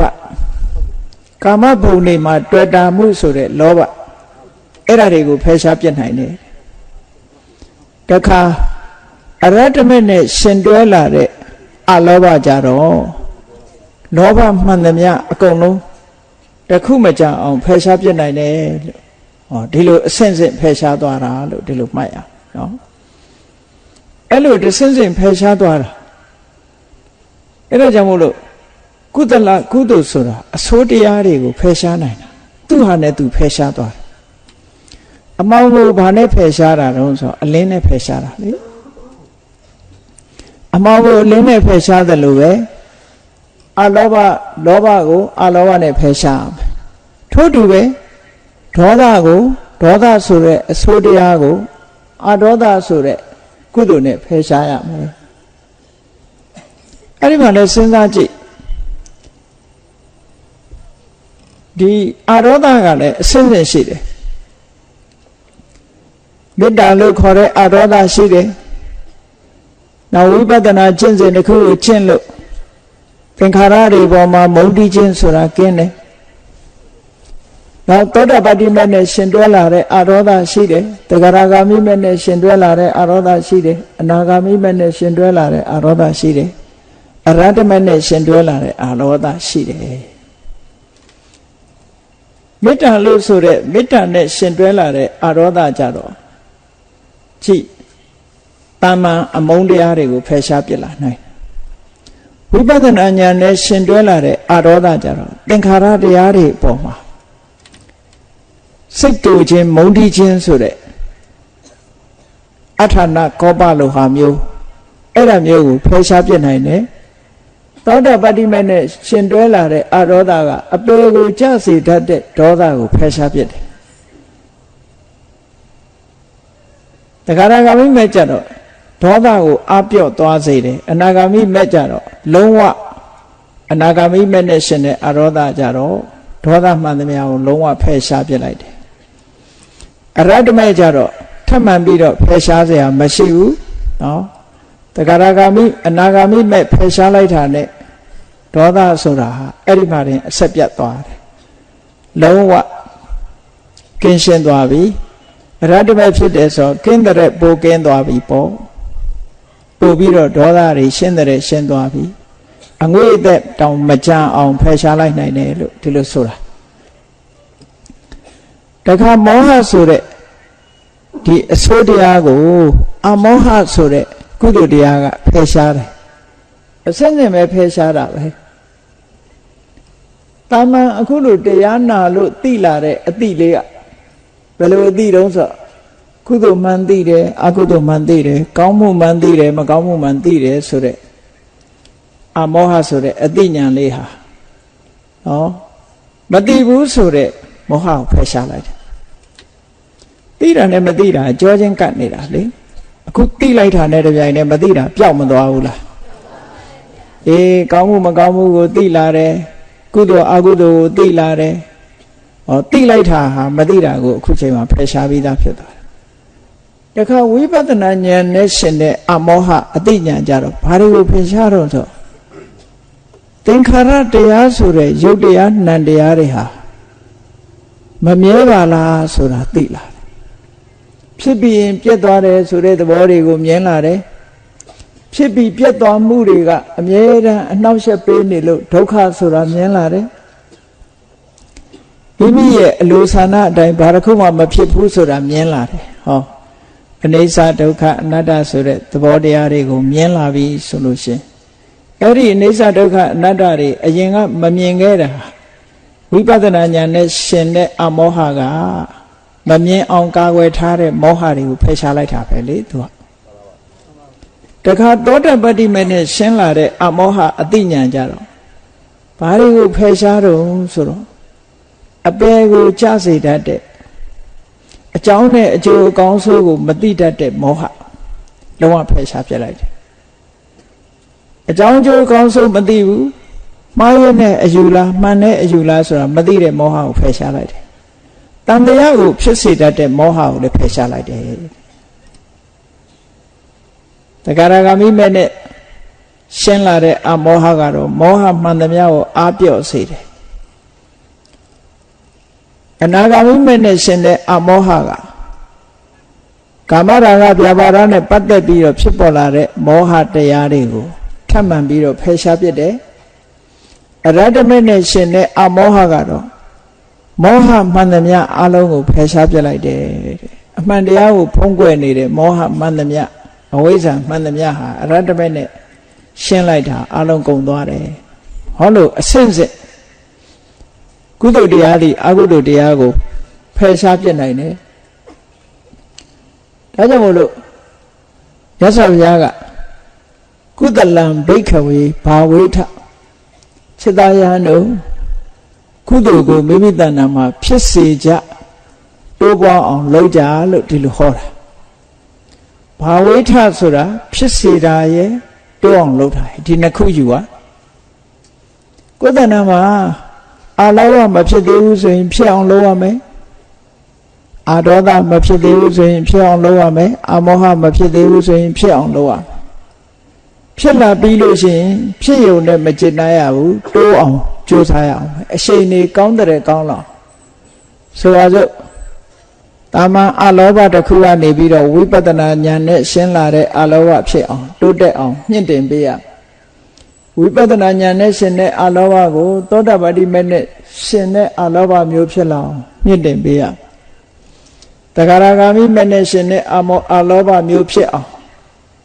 ကာမဘုံတွေမှာတွေ့တာမှုဆိုတဲ့လောဘအဲ့ဒါတွေကိုဖယ်ရှားပြစ်နိုင်တယ်တခါအရတ္တမနဲ့ရှင်တွဲလာတဲ့အလောဘကြတော့လောဘမှန်သမျှအကုန်လုံးတခုမကြအောင်ဖယ်ရှားပြစ်နိုင်တယ်လို့ဟောဒီလိုအဆင့်ဆင့်ဖယ်ရှားသွားတာလို့ဒီလိုမှတ်ရအောင်အဲ့လိုတစ်ဆင့်ဆင့်ဖယ်ရှားသွားတာအဲ့ဒါကြောင့်မို့လို့ကုသလကုသိုလ်ဆိုတာအဆိုးတရားတွေကိုဖယ်ရှားနိုင်တာသူ့ဟာနဲ့သူဖယ်ရှားသွားတယ်အမောင်ကိုဘာနဲ့ဖယ်ရှားတာတော့ဆိုအလင်းနဲ့ဖယ်ရှားတာလေအမောင်ကိုအလင်းနဲ့ဖယ်ရှားတယ်လို့ပဲအလောဘလောဘကိုအလောဘနဲ့ဖယ်ရှားမယ်ထို့တူပဲဒေါသကိုဒေါသဆိုတဲ့အဆိုးတရားကိုအဒေါသဆိုတဲ့ကုသိုလ်နဲ့ဖယ်ရှားရမယ်အဲ့ဒီမှာလည်းစဉ်းစားကြည့်ဒီအဒေါသကလည်းအစဉ်စဉ်ရှိတယ်မေတ္တာလို့ခေါ်တဲ့အဒေါသရှိတယ်နောက်ဝိပဿနာကျင့်စဉ်တစ်ခုကိုကျင့်လို့သ သင်္ခါရတွေပေါ်မှာမုန်းတီးခြင်းဆိုတာကင်းတယ်နောက်သောတာပတ္တိမတ်နဲ့ရှင်တွဲလာတဲ့အာရောဓရှိတယ်တဂရဂါမိမတ်နဲ့ရှင်တွဲလာတဲ့အာရောဓရှိတယ်အနာဂါမိမတ်နဲ့ရှင်တွဲလာတဲ့အာရောဓရှိတယ်အရဟတမတ်နဲ့ရှင်တွဲလာတဲ့အာရောဓရှိတယ်မေတ္တာလို့ဆိုတဲ့မေတ္တာနဲ့ရှင်တွဲလာတဲ့အာရောဓကြတော့ကြည့်တာမန်အမုန်းတရားတွေကိုဖယ်ရှားပြစ်လာနိုင်ဝိပဿနာဉာဏ်နဲ့ရှင်တွဲလာတဲ့အာရောဓကြတော့သင်္ခါရတရားတွေပေါ်မှာစိတ်တူခြင်းမုန်းတီးခြင်းဆိုတဲ့အထာဏကောပလိုဟာမျိုးအဲ့ဒါမျိုးကိုဖယ်ရှားပြစ်နိုင်တယ်သောတာပတ္တိမတ်နဲ့ရှင်တွဲလာတဲ့အာရောဓကအပေကိုကြစေတတ်တဲ့ဒေါသကိုဖယ်ရှားပြစ်တယ်တခါတခါမိမဲ့ကြတော့ဒေါသကိုအပြော့သွားစေတယ်အနာဂါမိမဲ့ကြတော့လုံးဝအနာဂါမိမဲ့နဲ့ရှင်တဲ့အာရောဓကြတော့ဒေါသမှန်သမျှကိုလုံးဝဖယ်ရှားပြစ်လိုက်တယ်အရဟတမေကြတော့ထပ်မှန်ပြီးတော့ဖယ်ရှားစရာမရှိဘူးနော်တဂရဂါမိအနာဂါမိမဲ့ဖယ်ရှားလိုက်တာနဲ့ဒေါသဆိုတာဟာအဲ့ဒီမှာတင်အဆက်ပြတ်သွားတယ်လုံးဝကင်းရှင်းသွားပြီအရဟတမေဖြစ်တယ်ဆိုကင်းတဲ့ပိုကင်းသွားပြီပေါ့ပို့ပြီးတော့ဒေါသတွေရှင်းတဲ့ရှင်းသွားပြီအငွေ့အသက်တောင်မကြအောင်ဖယ်ရှားလိုက်နိုင်တယ်လို့ဒီလိုဆိုတာတခါမောဟဆိုတဲ့ဒီအစိုးတရားကိုအမောဟဆိုတဲ့ကုသိုလ်တရားကဖယ်ရှားတယ်အစင်းစင်ပဲဖယ်ရှားတာပဲတာမန်အခုလိုတရားနာလို့သိလာတဲ့အသိလေးကဘယ်လိုအသိတုံးဆိုကုသိုလ်မှန်သိတယ်အကုသိုလ်မှန်သိတယ်ကောင်းမှုမှန်သိတယ်မကောင်းမှုမှန်သိတယ်ဆိုတဲ့အမောဟဆိုတဲ့အသိဉာဏ်လေးဟာနော်မသိဘူးဆိုတဲ့မောဟကိုဖယ်ရှားလိုက်တယ်သိတာနဲ့မသိတာကြောချင်းကပ်နေတာလေအခုသိလိုက်တာနဲ့တပြိုင်တည်းမသိတာပျောက်မသွားဘူးလားအေးကောင်းမှုမကောင်းမှုကိုသိလာတယ်ကုသိုလ်အကုသိုလ်ကိုသိလာတယ်ဟောသိလိုက်တာဟာမသိတာကိုအခုချိန်မှာဖယ်ရှားပြီးသားဖြစ်သွားတယ်တခါဝိပဿနာဉာဏ်နဲ့ရှင်တဲ့အမောဟအသိဉာဏ်ကြတော့ဘာတွေကိုဖယ်ရှားတော့ဆိုသင်္ခါရတရားဆိုတဲ့ယုတ်တရားနံတရားတွေဟာမမြဲပါလားဆိုတာသိလာတယ်ဖြစ်ပြီးရင်ပြတ်သွားတယ်ဆိုတဲ့သဘောတွေကိုမြင်လာတယ်ဖြစ်ပြီးပြတ်သွားမှုတွေကအမြဲတမ်းအနှောက်အယှက်ပေးနေလို့ဒုက္ခဆိုတာမြင်လာတယ်မိမိရဲ့အလိုဆန္ဒအတိုင်းဘာတစ်ခုမှမဖြစ်ဘူးဆိုတာမြင်လာတယ်ဟောအနိစ္စဒုက္ခအနတ္တဆိုတဲ့သဘောတရားတွေကိုမြင်လာပြီဆိုလို့ရှင်အဲ့ဒီအနိစ္စဒုက္ခအနတ္တတွေအရင်ကမမြင်ခဲ့တာဝိပဿနာဉာဏ်နဲ့ရှင်တဲ့အမောဟကမမြင်အောင်ကာကွယ်ထားတဲ့မောဟတွေကိုဖယ်ရှားလိုက်တာပဲလေသူကတခါသောတာပတ္တိမေနဲ့ရှင်းလာတဲ့အမောဟအသိဉာဏ်ကြတော့ဘာတွေကိုဖယ်ရှားတော့ဆိုတော့အပေကိုကြစေတတ်တဲ့အကြောင်းနဲ့အကျိုးအကောင်းဆိုးကိုမသိတတ်တဲ့မောဟလုံးဝဖယ်ရှားပြလိုက်တယ်အကြောင်းအကျိုးအကောင်းဆိုးမသိဘူးမှားရတဲ့အယူလားမှန်တဲ့အယူလားဆိုတာမသိတဲ့မောဟကိုဖယ်ရှားလိုက်တယ်တန်တရားကိုဖြစ်စေတတ်တဲ့မောဟကိုလည်းဖယ်ရှားလိုက်တယ်တဂရဂါမိမဲ့နဲ့ရှင်းလာတဲ့အမောဟကတော့မောဟမှန်သမျှကိုအားပြော့စေတယ်အနာဂါမိမဲ့နဲ့ရှင်းတဲ့အမောဟကကာမရာဂဗျာပါဒနဲ့ပတ်သက်ပြီးတော့ဖြစ်ပေါ်လာတဲ့မောဟတရားတွေကိုထပ်မံပြီးတော့ဖယ်ရှားပစ်တယ်အရဟတမေနဲ့ရှင်တဲ့အမောဟကတော့မောဟမှန်သမျှအလုံးကိုဖယ်ရှားပြလိုက်တယ်အမှန်တရားကိုဖုံးကွယ်နေတဲ့မောဟမှန်သမျှအဝိဇ္ဇာမှန်သမျှဟာအရဟတမေနဲ့ရှင်းလိုက်တာအလုံးကုန်သွားတယ်ဟောလို့အစစ်စစ်ကုသိုလ်တရားတွေအကုသိုလ်တရားကိုဖယ်ရှားပြနိုင်တယ်ဒါကြောင့်မို့လို့ရသော်ဘုရားကကုသလံဘိက္ခဝေဘာဝေထจิตายานတို့ကုသိုလ်ကိုမိမိတဏ္ဍာမှာဖြစ်စေကြတိုးပွားအောင်လုပ်ကြလို့ဒီလိုဟောတာဘာဝိထဆိုတာဖြစ်စေတာရဲ့တိုးအောင်လုပ်တာဒီနှစ်ခုယူပါကိုယ်တဏ္ဍာမှာအာလောဘမဖြစ်သေးဘူးဆိုရင်ဖြစ်အောင်လုပ်ရမယ်အာဒေါသမဖြစ်သေးဘူးဆိုရင်ဖြစ်အောင်လုပ်ရမယ်အာမောဟမဖြစ်သေးဘူးဆိုရင်ဖြစ်အောင်လုပ်ရမယ် ဖြစ်လာပြီးလို့ရှိရင်ဖြစ်ရုံနဲ့မကျင်နိုင်ရဘူးတိုးအောင်ကြိုးစားရအောင်အရှိန်နေကောင်းတဲ့ကောင်းလောက်ဆိုပါစို့တာမန်အလောဘတစ်ခုကနေပြီးတော့ဝိပဿနာဉာဏ်နဲ့ရှင်းလာတဲ့အလောဘဖြစ်အောင်တိုးတက်အောင်မြင့်တင်ပေးရဝိပဿနာဉာဏ်နဲ့ရှင်းတဲ့အလောဘကိုသောတာပတိမေနဲ့ရှင်းတဲ့အလောဘမျိုးဖြစ်လာအောင်မြင့်တင်ပေးရတဂရဂါမိမေနဲ့ရှင်းတဲ့အလောဘမျိုးဖြစ်အောင်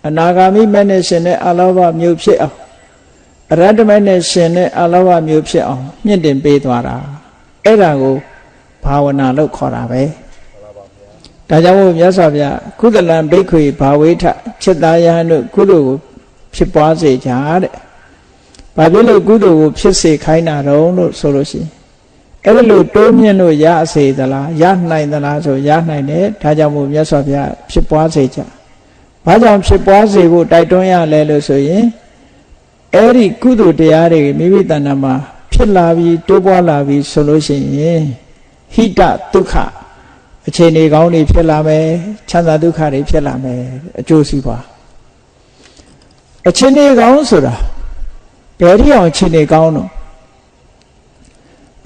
အနာဂါမိမေနဲ့ရှင်တဲ့အလောဘမျိုးဖြစ်အောင်အရဟတမေနဲ့ရှင်တဲ့အလောဘမျိုးဖြစ်အောင်မြင့်တင်ပေးသွားတာအဲ့ဒါကိုဘာဝနာလို့ခေါ်တာပဲဒါကြောင့်မို့မြတ်စွာဘုရားကုသလံဘိက္ခွေဘာဝေထจิตသားယဟန်တို့ကုသိုလ်ကိုဖြစ်ပွားစေကြတဲ့ဘာဖြစ်လို့ကုသိုလ်ကိုဖြစ်စေခိုင်းတာတော့လို့ဆိုလို့ရှိရင်အဲ့လိုတိုးမြင့်လို့ရစေသလားရနိုင်သလားဆိုရနိုင်တယ်ဒါကြောင့်မို့မြတ်စွာဘုရားဖြစ်ပွားစေကြဘာကြောင့်ဖြစ်ပွားစေဖို့တိုက်တွန်းရလဲလို့ဆိုရင်အဲ့ဒီကုသိုလ်တရားတွေမိမိတဏ္ဍာမှာဖြစ်လာပြီးတိုးပွားလာပြီးဆိုလို့ရှိရင်ဟိတဒုက္ခအခြေအနေကောင်းတွေဖြစ်လာမယ်ချမ်းသာဒုက္ခတွေဖြစ်လာမယ်အကျိုးစီးပွားအခြေအနေကောင်းဆိုတာဘယ်ထိအောင်အခြေအနေကောင်းတော့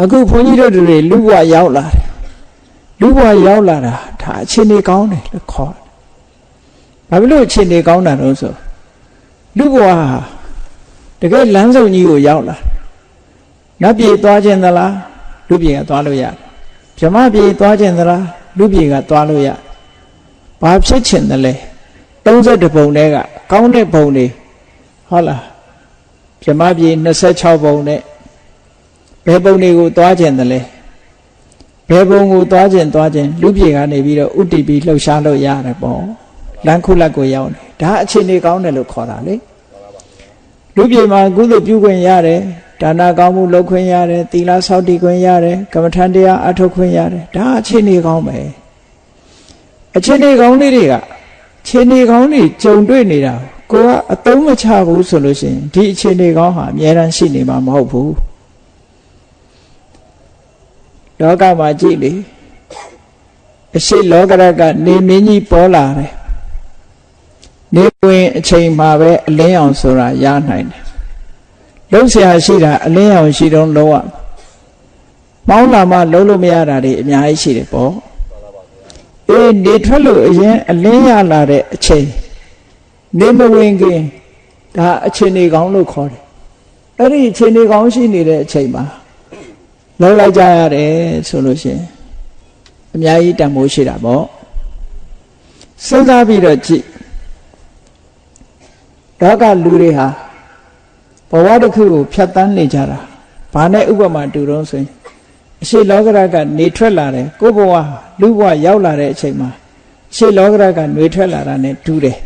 အခုဘုန်းကြီးတို့တွေလူဘဝရောက်လာတယ်လူဘဝရောက်လာတာဒါအခြေအနေကောင်းတယ်လို့ခေါ်ဘာဖြစ်လို့အခြေအနေကောင်းတာလို့ဆိုလူဘဝတကယ်လမ်းဆုံးကြီးကိုရောက်လာနတ်ပြည်သွားခြင်းသလားလူပြည်ကသွားလို့ရတယ်ဗြဟ္မပြည်သွားခြင်းသလားလူပြည်ကသွားလို့ရဘာဖြစ်ချင်တယ်လဲ32ပုံတည်းကကောင်းတဲ့ပုံတွေဟုတ်လားဗြဟ္မပြည်26ပုံနဲ့ဘယ်ပုံတွေကိုသွားခြင်းတယ်လဲဘယ်ပုံကိုသွားခြင်းလူပြည်ကနေပြီးတော့ဥတည်ပြီးလှုပ်ရှားလို့ရတယ်ပေါ့လမ်းခုလက်ကိုရောက်တယ်ဒါအခြေအနေကောင်းတယ်လို့ခေါ်တာလေလူပြည်မှာကုသိုလ်ပြုခွင့်ရတယ်ဒါနကောင်းမှုလုပ်ခွင့်ရတယ်သီလဆောက်တည်ခွင့်ရတယ်ကမ္မထံတရားအထုတ်ခွင့်ရတယ်ဒါအခြေအနေကောင်းပဲအခြေအနေကောင်းလေးတွေကအခြေအနေကောင်းတွေကြုံတွေ့နေတာကိုကအသုံးမချဘူးဆိုလို့ရှိရင်ဒီအခြေအနေကောင်းဟာအများတန်းရှိနေမှာမဟုတ်ဘူးလောကမှာကြည့်လေအရှိလောကရကနေမင်းကြီးပေါ်လာတယ်နေဝင်အချိန်မှာပဲအလင်းအောင်ဆိုတာရနိုင်တယ်လုံးเสียရှိတာအလင်းအောင်ရှိတော့လုံးဝမောင်းလာမှလုံးလို့မရတာတွေအများကြီးရှိတယ်ပေါ့အေးနေထွက်လို့အရင်အလင်းရလာတဲ့အချိန်နေမဝင်ခင်ဒါအခြေအနေကောင်းလို့ခေါ်တယ်အဲ့ဒီအခြေအနေကောင်းရှိနေတဲ့အချိန်မှာလုံးလိုက်ကြရတယ်ဆိုလို့ရှိရင်အများကြီးတန်ဖိုးရှိတာပေါ့စဉ်းစားပြီးတော့ကြည့်ဒါကလူတွေဟာဘဝတစ်ခုကိုဖြတ်တန်းနေကြတာဘာနဲ့ဥပမာတူတော့ဆိုရင်အရှိလောကရကနေထွက်လာတယ်ကိုယ်ဘဝလူဘဝရောက်လာတဲ့အချိန်မှာအရှိလောကရကနေထွက်လာတာ ਨੇ တူတယ်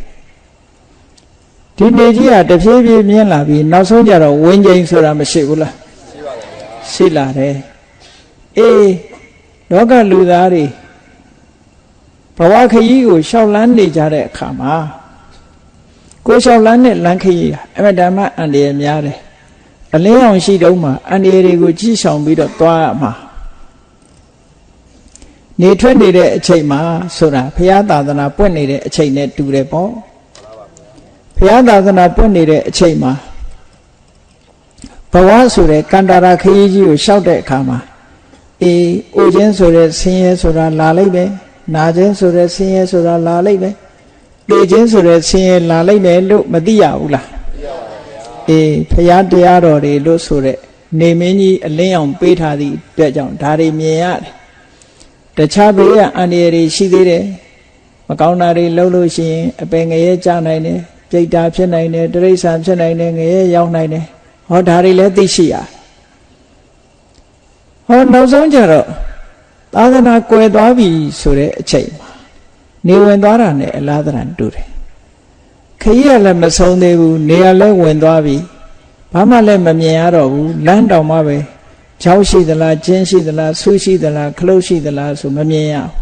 ဒီနေကြီးကတဖြည်းဖြည်းမြင်လာပြီးနောက်ဆုံးကြတော့ဝင်းကျိန်ဆိုတာမရှိဘူးလားရှိပါတယ်ဗျာရှိလာတယ်အေးလောကလူသားတွေဘဝခရီးကိုရှောက်လန်းနေကြတဲ့အခါမှာကိုရှောက်လန်းတဲ့လမ်းခရီးအမတန်မှအန္တရာယ်များတယ်အလင်းအောင်ရှိတုံးမှာအန္တရာယ်တွေကိုကြီးဆောင်ပြီးတော့သွားရမှာနေထွက်နေတဲ့အချိန်မှာဆိုတာဘုရားသာသနာပွင့်နေတဲ့အချိန်နဲ့တူတယ်ပေါ့ဘုရားသာသနာပွင့်နေတဲ့အချိန်မှာဘဝဆိုတဲ့ကန္တာရာခရီးကြီးကိုရှောက်တဲ့အခါမှာအိုခြင်းဆိုတဲ့ဆင်းရဲဆိုတာလာလိုက်ပဲနာခြင်းဆိုတဲ့ဆင်းရဲဆိုတာလာလိုက်ပဲသိခြင်းဆိုတဲ့ဆင်းရဲလာလိုက်မယ်လို့မသိရဘူးလားအေးဘုရားတရားတော်တွေလို့ဆိုတဲ့နေမင်းကြီးအလင်းအောင်ပေးထားသည့်အတွက်ကြောင့်ဒါတွေမြင်ရတယ်တခြားဘေးကအန္တရာယ်တွေရှိသေးတယ်မကောင်းတာတွေလုပ်လို့ရှိရင်အပင်ငရဲကြနိုင်တယ်ပြိတ္တာဖြစ်နိုင်တယ်တိရစ္ဆာန်ဖြစ်နိုင်တယ်ငရဲရောက်နိုင်တယ်ဟောဒါတွေလည်းသိရှိရဟောနောက်ဆုံးကြတော့သာသနာကွယ်သွားပြီဆိုတဲ့အချိန်မှာနေဝင်သွားတာနဲ့အလားတန်တူတယ်ခရီးကလည်းမဆုံးသေးဘူးနေရာလည်းဝင်သွားပြီဘာမှလည်းမမြင်ရတော့ဘူးလမ်းတောင်မှပဲချောင်းရှိသလားကျင်းရှိသလားဆူရှိသလားခလုတ်ရှိသလားဆိုမမြင်ရဘူး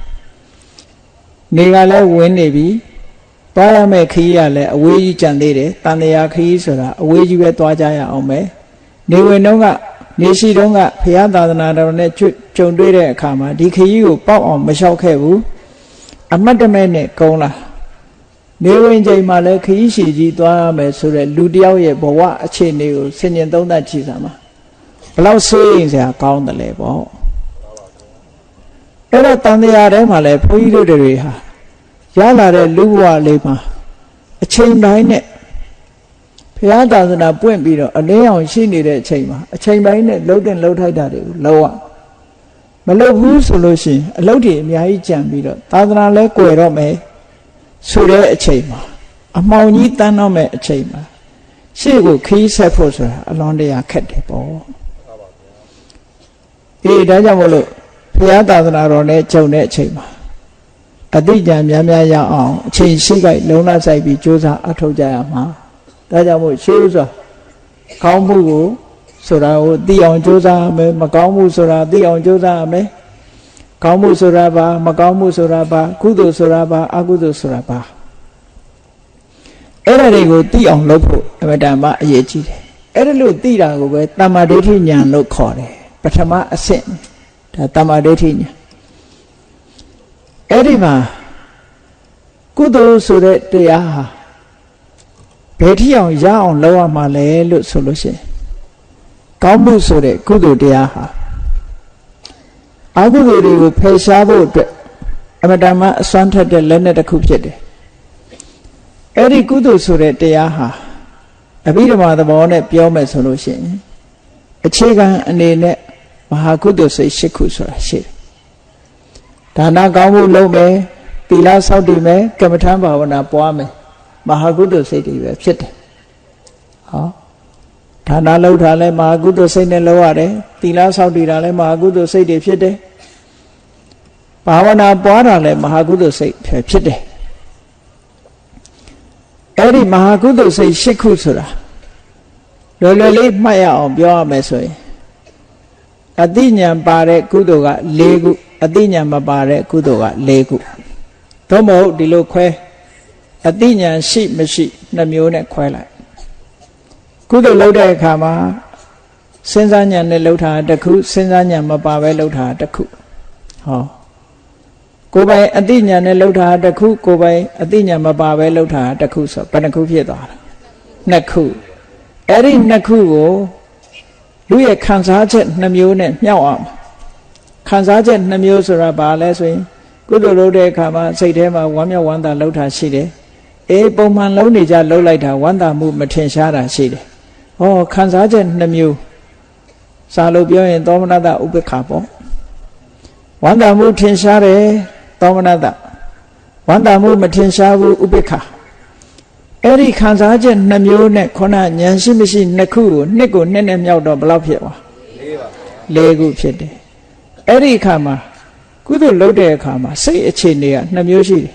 နေကလည်းဝင်နေပြီသွားရမယ့်ခရီးကလည်းအဝေးကြီးကြံသေးတယ်တန်တရာခရီးဆိုတာအဝေးကြီးပဲသွားကြရအောင်ပဲနေဝင်တော့ကနေရှိတော့ကဘုရားသာသနာတော်နဲ့ကြုံတွေ့တဲ့အခါမှာဒီခရီးကိုပေါက်အောင်မလျှောက်ခဲ့ဘူးအမတ်တမဲ့နဲ့ကုန်းလာ နေဝင်ချိန်မှာလည်းခရီးရှည်ကြီးသွားရမယ်ဆိုတဲ့လူတယောက်ရဲ့ဘဝအခြေအနေကိုဆင်ញင်သုံးသပ်ကြည့်စမ်းပါဘလောက်ဆိုးရင်စရာကောင်းတယ်လေပေါ့အဲ့တော့တန်တရားထဲမှာလည်းဘုန်းကြီးတို့တွေဟာရလာတဲ့လူဘဝလေးမှာအချိန်တိုင်းနဲ့ဘုရားသာသနာပွင့်ပြီးတော့အလင်းအောင်ရှိနေတဲ့အချိန်မှာအချိန်ပိုင်းနဲ့လှုပ်တဲ့လှုပ်ထိုက်တာတွေကိုလုံးဝမလုပ်ဘူးဆိုလို့ရှိရင်အလုပ်တွေအများကြီးကြံပြီးတော့သာသနာလဲကွယ်တော့မယ်ဆိုတဲ့အချိန်မှာအမှောင်ကြီးတန်းတော့မဲ့အချိန်မှာရှေ့ကိုခီးဆက်ဖို့ဆိုတာအလွန်တရာခက်တယ်ပေါ့အေးဒါကြောင့်မို့လို့ဘုရားသာသနာတော်နဲ့ကြုံတဲ့အချိန်မှာအတိအကျများများရအောင်အချိန်ရှိခိုက်လုံးလဆိုင်ပြီးကြိုးစားအထောက်ကြရမှာဒါကြောင့်မို့ရှေးဥစွာကောင်းမှုကိုဆိုတာကိုသိအောင်ကြိုးစားရမယ်မကောင်းမှုဆိုတာသိအောင်ကြိုးစားရမယ်ကောင်းမှုဆိုတာပါမကောင်းမှုဆိုတာပါကုသိုလ်ဆိုတာပါအကုသိုလ်ဆိုတာပါအဲ့ဒါတွေကိုသိအောင်လုပ်ဖို့အမှန်တမ်းအရေးကြီးတယ်အဲ့ဒါလို့သိတာကိုပဲတမ္မာဒိဋ္ဌိဉာဏ်လို့ခေါ်တယ်ပထမအဆင့်ဒါတမ္မာဒိဋ္ဌိဉာဏ်အဲ့ဒီမှာကုသိုလ်ဆိုတဲ့တရားဟာဘယ်ထိအောင်ရအောင်လုပ်ရမှာလဲလို့ဆိုလို့ရှိရင်ကောင်းမှုဆိုတဲ့ကုသိုလ်တရားဟာအကုသိုလ်တွေကိုဖယ်ရှားဖို့အတွက်အမတန်မှအစွမ်းထက်တဲ့လက်နက်တစ်ခုဖြစ်တယ်အဲ့ဒီကုသိုလ်ဆိုတဲ့တရားဟာအဘိဓမ္မာသဘောနဲ့ပြောမယ်ဆိုလို့ရှိရင်အခြေခံအနေနဲ့မဟာကုသိုလ်စိတ်၈ခုဆိုတာရှိတယ်ဒါနကောင်းမှုလုပ်မယ်သီလဆောက်တည်မယ်ကမ္မထဘာဝနာပွားမယ်မဟာကုသိုလ်စိတ်တွေပဲဖြစ်တယ်ဟောဒါနလုပ်တာလည်းမဟာကုသိုလ်စိတ်နဲ့လုပ်ရတယ်သီလဆောက်တည်တာလည်းမဟာကုသိုလ်စိတ်တွေဖြစ်တယ်ဘာဝနာပွားတာလည်းမဟာကုသိုလ်စိတ်ဖြစ်တယ်အဲ့ဒီမဟာကုသိုလ်စိတ်၈ခုဆိုတာလွယ်လွယ်လေးမှတ်ရအောင်ပြောရမယ်ဆိုရင်အတိညာဏ်ပါတဲ့ကုသိုလ်က၄ခုအတိညာဏ်မပါတဲ့ကုသိုလ်က၄ခုသို့မဟုတ်ဒီလိုခွဲအတိညာဏ်ရှိမရှိနှမျိုးနဲ့ခွဲလိုက်ကုသိုလ်လုပ်တဲ့အခါမှာစဉ်းစားဉာဏ်နဲ့လုပ်တာတစ်ခုစဉ်းစားဉာဏ်မပါပဲလုပ်တာတစ်ခုဟောကိုယ်ပိုင်အတိညာဏ်နဲ့လုပ်တာတစ်ခုကိုယ်ပိုင်အတိညာဏ်မပါပဲလုပ်တာတစ်ခုဆိုဘယ်နှခုဖြစ်သွားလဲနှစ်ခုအဲ့ဒီနှစ်ခုကိုလူရဲ့ခံစားချက်နှမျိုးနဲ့မြှောက်အောင်ခံစားချက်နှမျိုးဆိုတာဘာလဲဆိုရင်ကုသိုလ်လုပ်တဲ့အခါမှာစိတ်ထဲမှာဝမ်းမြောက်ဝမ်းသာလှုပ်တာရှိတယ်အေးပုံမှန်လုံးနေကြလှုပ်လိုက်တာဝမ်းသာမှုမထင်ရှားတာရှိတယ်ဟောခံစားချက်နှမျိုးစာလို့ပြောရင်သောမနတဥပေက္ခပေါ့ဝမ်းသာမှုထင်ရှားတယ်သောမနတဝမ်းသာမှုမထင်ရှားဘူးဥပေက္ခအဲ့ဒီခံစားချက်နှမျိုးနဲ့ခုနဉာဏ်ရှိမရှိနှစ်ခုကိုနှစ်ကိုနှစ်နဲ့မြောက်တော့ဘယ်လောက်ဖြစ်သွား၄ခုဖြစ်တယ်အဲ့ဒီအခါမှာကုသိုလ်လုပ်တဲ့အခါမှာစိတ်အခြေအနေကနှစ်မျိုးရှိတယ်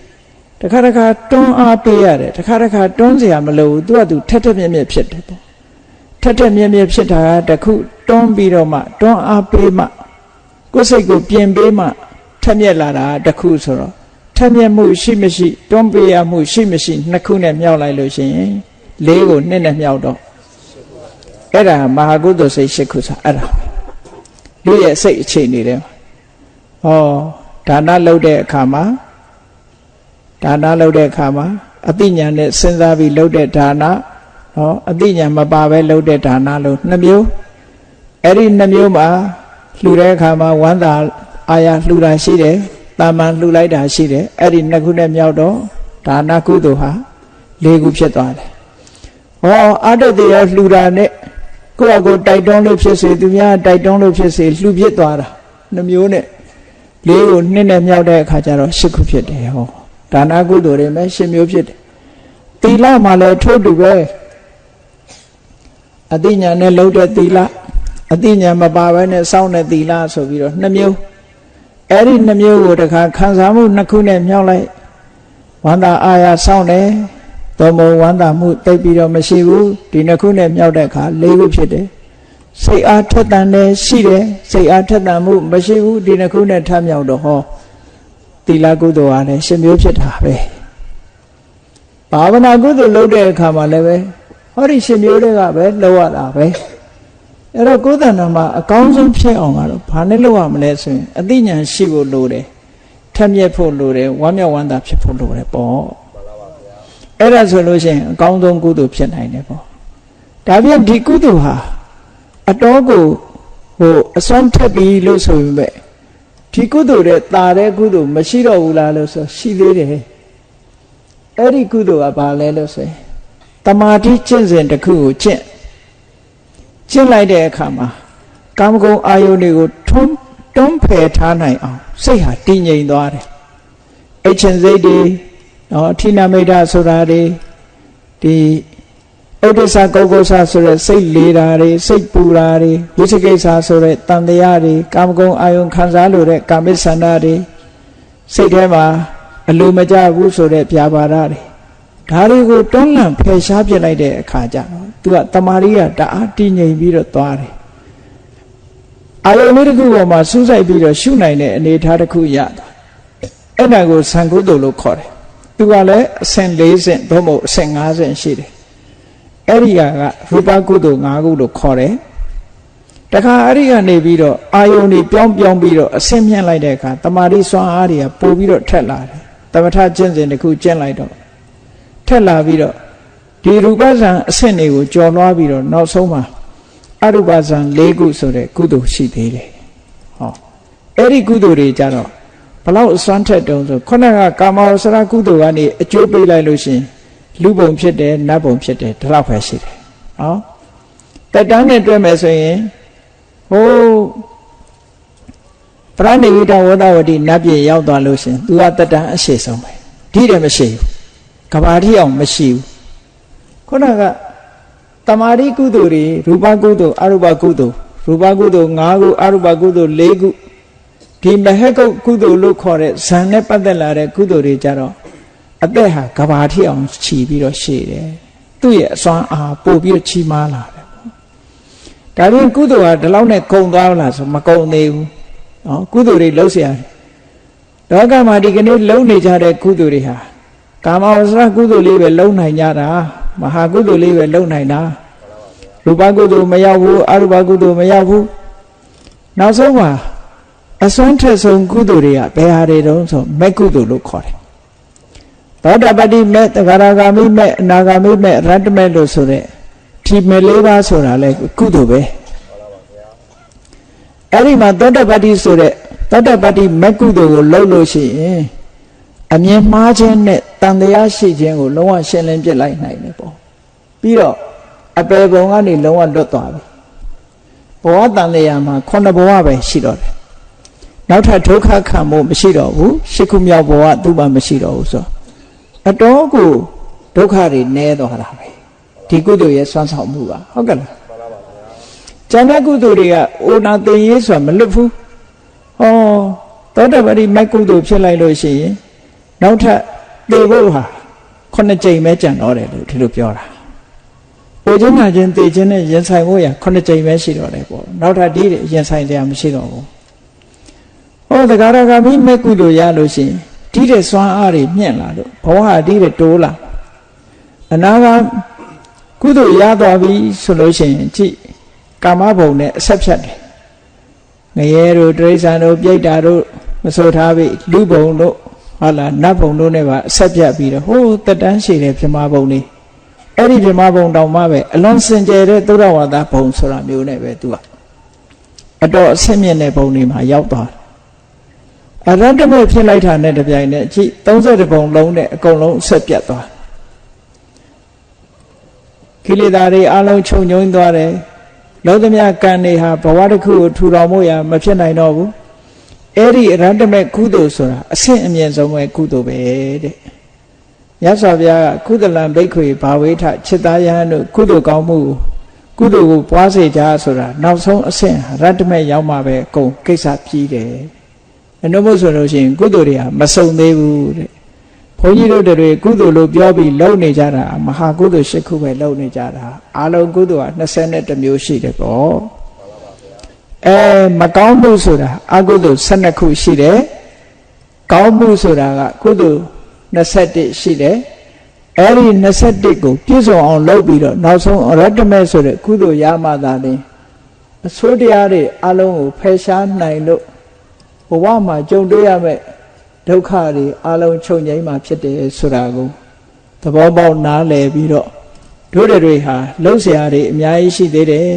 တစ်ခါတစ်ခါတွန်းအားပေးရတယ်တစ်ခါတစ်ခါတွန်းเสียမလို့သူကသူထက်ထက်မြက်မြက်ဖြစ်တယ်ပေါ့ထက်ထက်မြက်မြက်ဖြစ်တာကတခုတွန်းပြီးတော့မှတွန်းအားပေးမှကိုယ်စိတ်ကိုပြင်ပေးမှထက်မြက်လာတာတခုဆိုတော့ထက်မြက်မှုရှိမရှိတွန်းပေးရမှုရှိမရှိနှစ်ခုနဲ့မြောက်လိုက်လို့ရှိရင်၄ကိုနှစ်နဲ့မြောက်တော့အဲ့ဒါမဟာကုသိုလ်စိတ်၈ခုဆိုအဲ့ဒါလူရဲ့စိတ်အခြေအနေတဲ့ဟောဒါနလုပ်တဲ့အခါမှာအတိညာဏ်နဲ့စဉ်းစားပြီးလုပ်တဲ့ဒါနဟောအတိညာဏ်မပါပဲလုပ်တဲ့ဒါနလို့နှစ်မျိုးအဲ့ဒီနှစ်မျိုးမှာလှူတဲ့အခါမှာဝမ်းသာအာရလှူတာရှိတယ်တာမန်လှူလိုက်တာရှိတယ်အဲ့ဒီနှစ်ခုနဲ့မြောက်တော့ဒါနကုသိုလ်ဟာ၄ခုဖြစ်သွားတယ်ဟောအတ္တတရားလှူတာနဲ့ကိုယ့်အကိုတိုက်တွန်းလို့ဖြစ်စေသူများတိုက်တွန်းလို့ဖြစ်စေလှူဖြစ်သွားတာနှစ်မျိုးနဲ့၄ကိုနှစ်နဲ့မြောက်တဲ့အခါကျတော့၈ခုဖြစ်တယ်ဟောဒါနကုသိုလ်တွေမဲ့၈မျိုးဖြစ်တယ်သီလမှာလည်းထို့တူပဲအတိညာနဲ့လုပ်တဲ့သီလအတိညာမပါဘဲနဲ့စောင့်တဲ့သီလဆိုပြီးတော့နှစ်မျိုးအဲ့ဒီနှစ်မျိုးကိုတခါခံစားမှုနှစ်ခုနဲ့မြောက်လိုက်ဝန္တာအာရစောင့်တယ်သို့မဟုတ်ဝန္တာမှုတိတ်ပြီးတော့မရှိဘူးဒီနှစ်ခုနဲ့မြောက်တဲ့အခါ၄ခုဖြစ်တယ်စိတ်အားထက်သန်တယ်ရှိတယ်စိတ်အားထက်သန်မှုမရှိဘူးဒီနှစ်ခုနဲ့ထမြောက်တော့ဟောသီလကုသိုလ်အားလည်း၈မျိုးဖြစ်တာပဲဘာဝနာကုသိုလ်လုပ်တဲ့အခါမှာလည်းပဲဟောဒီ၈မျိုးတွေကပဲလုပ်ရတာပဲအဲ့တော့ကိုယ်တဏ္ဍာမှာအကောင်းဆုံးဖြစ်အောင်ကတော့ဘာနဲ့လုပ်ရမလဲဆိုရင်အသိဉာဏ်ရှိဖို့လိုတယ်ထက်မြက်ဖို့လိုတယ်ဝမ်းမြောက်ဝမ်းသာဖြစ်ဖို့လိုတယ်ပေါ့ အဲ့ဒါဆိုလို့ရှိရင်အကောင်းဆုံးကုသိုလ်ဖြစ်နိုင်တယ်ပေါ့ဒါပြန်ဒီကုသိုလ်ဟာအတော်ကိုအစွမ်းထက်ပြီးလို့ဆိုရင်ပဲဒီကုသိုလ်တဲ့ตาတဲ့ကုသိုလ်မရှိတော့ဘူးလားလို့ဆိုရှိသေးတယ်အဲ့ဒီကုသိုလ်ကဘာလဲလို့ဆိုရင်တမာတိကျင့်စဉ်တစ်ခုကိုကျင့်လိုက်တဲ့အခါမှာကာမဂုဏ်အာယုန်တွေကိုတွန်းဖယ်ထားနိုင်အောင်စိတ်ဟာတည်ငြိမ်သွားတယ်အချင်းစိတ်တွေနော်အဋ္ဌိနမိတ်ဆိုတာတွေဒီဥဒ္ဒစ္စကုက္ကုဆဆိုတဲ့စိတ်လေးတာတွေစိတ်ပူတာတွေဝိသိကိစ္စဆိုတဲ့တန်တရားတွေကာမဂုဏ်အာယုန်ခံစားလို့တဲ့ကာမိဆန္ဒတွေစိတ်ထဲမှာအလိုမကျဘူးဆိုတဲ့ပြာပါဒတွေဒါတွေကိုတွန်းလှန်ဖယ်ရှားပြလိုက်တဲ့အခါကျတော့သူကတမာရီကတအားတည်ငြိမ်ပြီးတော့သွားတယ်အာယုန်လေးတစ်ခုပေါ်မှာစူးစိုက်ပြီးတော့ရှုနိုင်တဲ့အနေအထားတစ်ခုရသွားအဲ့ဒါကိုသံကုသိုလ်လို့ခေါ်တယ်သူကလည်းအဆင့်၄ဆင့်သို့မဟုတ်အဆင့်၅ဆင့်ရှိတယ်အဲ့ဒီကရူပကုသိုလ်၅ခုလို့ခေါ်တယ်တခါအဲ့ဒီကနေပြီးတော့အာယုန်တွေပြောင်းပြီးတော့အဆင့်မြင့်လိုက်တဲ့အခါတမာတိစွမ်းအားတွေကပို့ပြီးတော့ထက်လာတယ်သမထကျင့်စဉ်တစ်ခုကျင့်လိုက်တော့ထက်လာပြီးတော့ဒီရူပဇံအဆင့်တွေကိုကျော်လွှားပြီးတော့နောက်ဆုံးမှာအရူပဇံ၄ခုဆိုတဲ့ကုသိုလ်ရှိသေးတယ်ဟောအဲ့ဒီကုသိုလ်တွေကြတော့ဘလောက်အစွမ်းထက်တုံးဆိုခုနကကာမဝဆရာကုသိုလ်ကနေအကျိုးပေးလိုက်လို့ရှင်လူပုံဖြစ်တယ်နတ်ပုံဖြစ်တယ်ဒီလောက်ပဲရှိတယ်ဟောတက်တန်းနဲ့တွဲမယ်ဆိုရင်ဟိုပရဏိဝိတဝဒဝတိနတ်ပြည်ရောက်သွားလို့ရှင်သူကတက်တန်းအရှိဆုံးပဲဒီတယ်မရှိဘူးကဘာတိအောင်မရှိဘူးခုနကတမာတိကုသိုလ်တွေရူပကုသိုလ်အရူပကုသိုလ်ရူပကုသိုလ်၅ခုအရူပကုသိုလ်၄ခုဒီမဟကုတ်ကုသိုလ်လို့ခေါ်တဲ့ဇန်နဲ့ပတ်သက်လာတဲ့ကုသိုလ်တွေကြတော့အသက်ဟာကဘာတိအောင်ခြီးပြီးတော့ရှည်တယ်သူ့ရဲ့အစွမ်းအားပို့ပြီးတော့ချီးမားလာတယ်ဒါရင်ကုသိုလ်ဟာဒီလောက်နဲ့ကုံသွားလားဆိုမကုံသေးဘူးနော်ကုသိုလ်တွေလုံးเสียလောကမှာဒီကနေ့လုံးနေကြတဲ့ကုသိုလ်တွေဟာကာမဝဆရာကုသိုလ်လေးပဲလုံးနိုင်ကြတာမဟာကုသိုလ်လေးပဲလုံးနိုင်တာရူပကုသိုလ်မရောက်ဘူးအရူပကုသိုလ်မရောက်ဘူးနောက်ဆုံးမှာအစွမ်းထက်ဆုံးကုသိုလ်တွေကဘယ်ဟာတွေတုံးဆိုမက်ကုသိုလ်လို့ခေါ်တယ်သောတာပတိမက်သဂရဂါမိမက်အနာဂါမိမက်ရတ္တမက်လို့ဆိုတဲ့ဒီမက်၄ပါးဆိုတာလဲကုသိုလ်ပဲအဲ့ဒီမှာသောတာပတိဆိုတဲ့သောတာပတိမက်ကုသိုလ်ကိုလုပ်လို့ရှိရင်အမြင်မှားခြင်းနဲ့တန်တရားရှိခြင်းကိုလုံးဝရှင်းလင်းပြလိုက်နိုင်တယ်ပေါ့ပြီးတော့အပေပုံကနေလုံးဝလွတ်သွားပြီဘဝတန်တရားမှာ9ဘဝပဲရှိတော့တယ်နောက်ထပ်ဒုက္ခခံမှုမရှိတော့ဘူးရှစ်ခုမြောက်ဘဝသူ့မှာမရှိတော့ဘူးဆိုအတော်ကိုဒုက္ခတွေနည်းသွားတာပဲဒီကုသိုလ်ရဲ့စွမ်းဆောင်မှုပါဟုတ်ကဲ့လားကျန်တဲ့ကုသိုလ်တွေကအိုနာသိရေးဆိုတာမလွတ်ဘူးဟောသောတာပတိမက်ကုသိုလ်ဖြစ်လိုက်လို့ရှိရင်နောက်ထပ်သေဖို့ဟာ9ကြိမ်ပဲကြံတော့တယ်လို့ဒီလိုပြောတာအိုခြင်းနာခြင်းသေခြင်းနဲ့ရင်ဆိုင်ဖို့ရ9ကြိမ်ပဲရှိတော့တယ်ပေါ့နောက်ထပ်ဒီရင်ဆိုင်ကြမရှိတော့ဘူးဟောသဂရဂါမိမက်ကုသိုလ်ရလို့ရှိရင်ဒီတဲ့စွမ်းအားတွေမြင့်လာလို့ဘဝဟာဒီတဲ့တိုးလာအနာဂတ်ကုသိုလ်ရသွားပြီဆိုလို့ရှိရင်ကြည့်ကာမဘုံနဲ့အဆက်ဖြတ်တယ်ငရဲတို့တိရစ္ဆာန်တို့ပြိတ္တာတို့မဆိုထားပြီလူဘုံတို့ဟုတ်လားနတ်ဘုံတို့နဲ့ပါအဆက်ဖြတ်ပြီးတော့ဟိုးတက်တန်းရှိတယ်ပြမဘုံလေးအဲ့ဒီပြမဘုံတောင်မှပဲအလွန်စင်ကြယ်တဲ့သုဒ္ဓဝါဒဘုံဆိုတာမျိုးနဲ့ပဲသူကအတော်အဆင့်မြင့်တဲ့ဘုံတွေမှာရောက်သွားအရတ္တမေဖြစ်လိုက်တာနဲ့တပြိုင်နက်ကြည့်30ဘုံလုံးနဲ့အကုန်လုံးဆက်ပြတ်သွားကိလေသာတွေအလုံးချုပ်ငြိမ်းသွားတယ်လောကမြတ်ကံတွေဟာဘဝတစ်ခုကိုထူထောင်ဖို့ရမဖြစ်နိုင်တော့ဘူးအဲ့ဒီအရတ္တမေကုသိုလ်ဆိုတာအဆင့်အမြင့်ဆုံးပဲကုသိုလ်ပဲတဲ့မြတ်စွာဘုရားကကုသလံဘိက္ခွေဘာဝေထจิตာယဟန်တို့ကုသိုလ်ကောင်းမှုကုသိုလ်ကိုပွားစေကြဆိုတာနောက်ဆုံးအဆင့်ရတ္တမေရောက်မှပဲအကုန်ကိစ္စပြီးတယ်အနုမို့ဆိုလို့ရှိရင်ကုသိုလ်တွေဟာမစုံသေးဘူးတဲ့ဘုန်းကြီးတို့တွေကုသိုလ်လို့ပြောပြီးလုပ်နေကြတာမဟာကုသိုလ်၈ခုပဲလုပ်နေကြတာအာလုံးကုသိုလ်ဟာ21မျိုးရှိတယ်ပေါ့မကောင်းမှုဆိုတာအကုသိုလ်12ခုရှိတယ်ကောင်းမှုဆိုတာကကုသိုလ်21ရှိတယ်အဲ့ဒီ21ကိုပြည့်စုံအောင်လုပ်ပြီးတော့နောက်ဆုံးအရတ္တမေဆိုတဲ့ကုသိုလ်ရမှသာလျှင်အဆိုးတရားတွေအလုံးကိုဖယ်ရှားနိုင်လို့ဘဝမှာကြုံတွေ့ရမယ့်ဒုက္ခတွေအလုံးချုပ်ငြိမ်းမှာဖြစ်တယ်ဆိုတာကို သဘောပေါက်နားလည်ပြီးတော့တို့တွေဟာလှုပ်ရှားတွေအများကြီးရှိသေးတယ်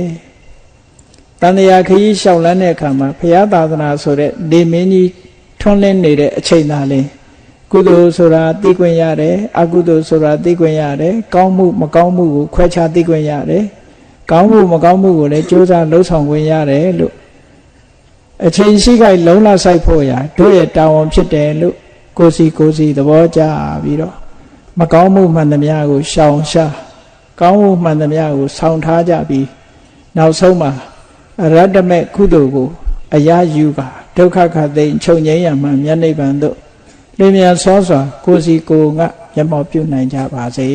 တန်တရားခရီးလျှောက်လန်းတဲ့အခါမှာဘုရားသာသနာဆိုတဲ့နေမင်းကြီးထွန်းလင်းနေတဲ့အချိန်သာလင်ကုသိုလ်ဆိုတာသိခွင့်ရတယ်အကုသိုလ်ဆိုတာသိခွင့်ရတယ်ကောင်းမှုမကောင်းမှုကိုခွဲခြားသိခွင့်ရတယ်ကောင်းမှုမကောင်းမှုကိုလည်းကြိုးစားလှုပ်ဆောင်ခွင့်ရတယ်လို့အချိန်ရှိခိုက်လုံးလဆိုင်ဖို့ရာတို့ရဲ့တာဝန်ဖြစ်တယ်လို့ကိုစီသဘောကျပြီးတော့မကောင်းမှုမှန်သမျှကိုရှောင်ရှားကောင်းမှုမှန်သမျှကိုဆောင်ထားကြပြီးနောက်ဆုံးမှာအရတ္တမေကုသိုလ်ကိုအရာယူကဒုက္ခခသိမ်ချုပ်ငြိမ်းရမှမြတ်နိဗ္ဗာန်သို့လင်းမြန်စောစွာကိုယ်စီကိုယ်ငါမျက်မှောက်ပြုနိုင်ကြပါစေ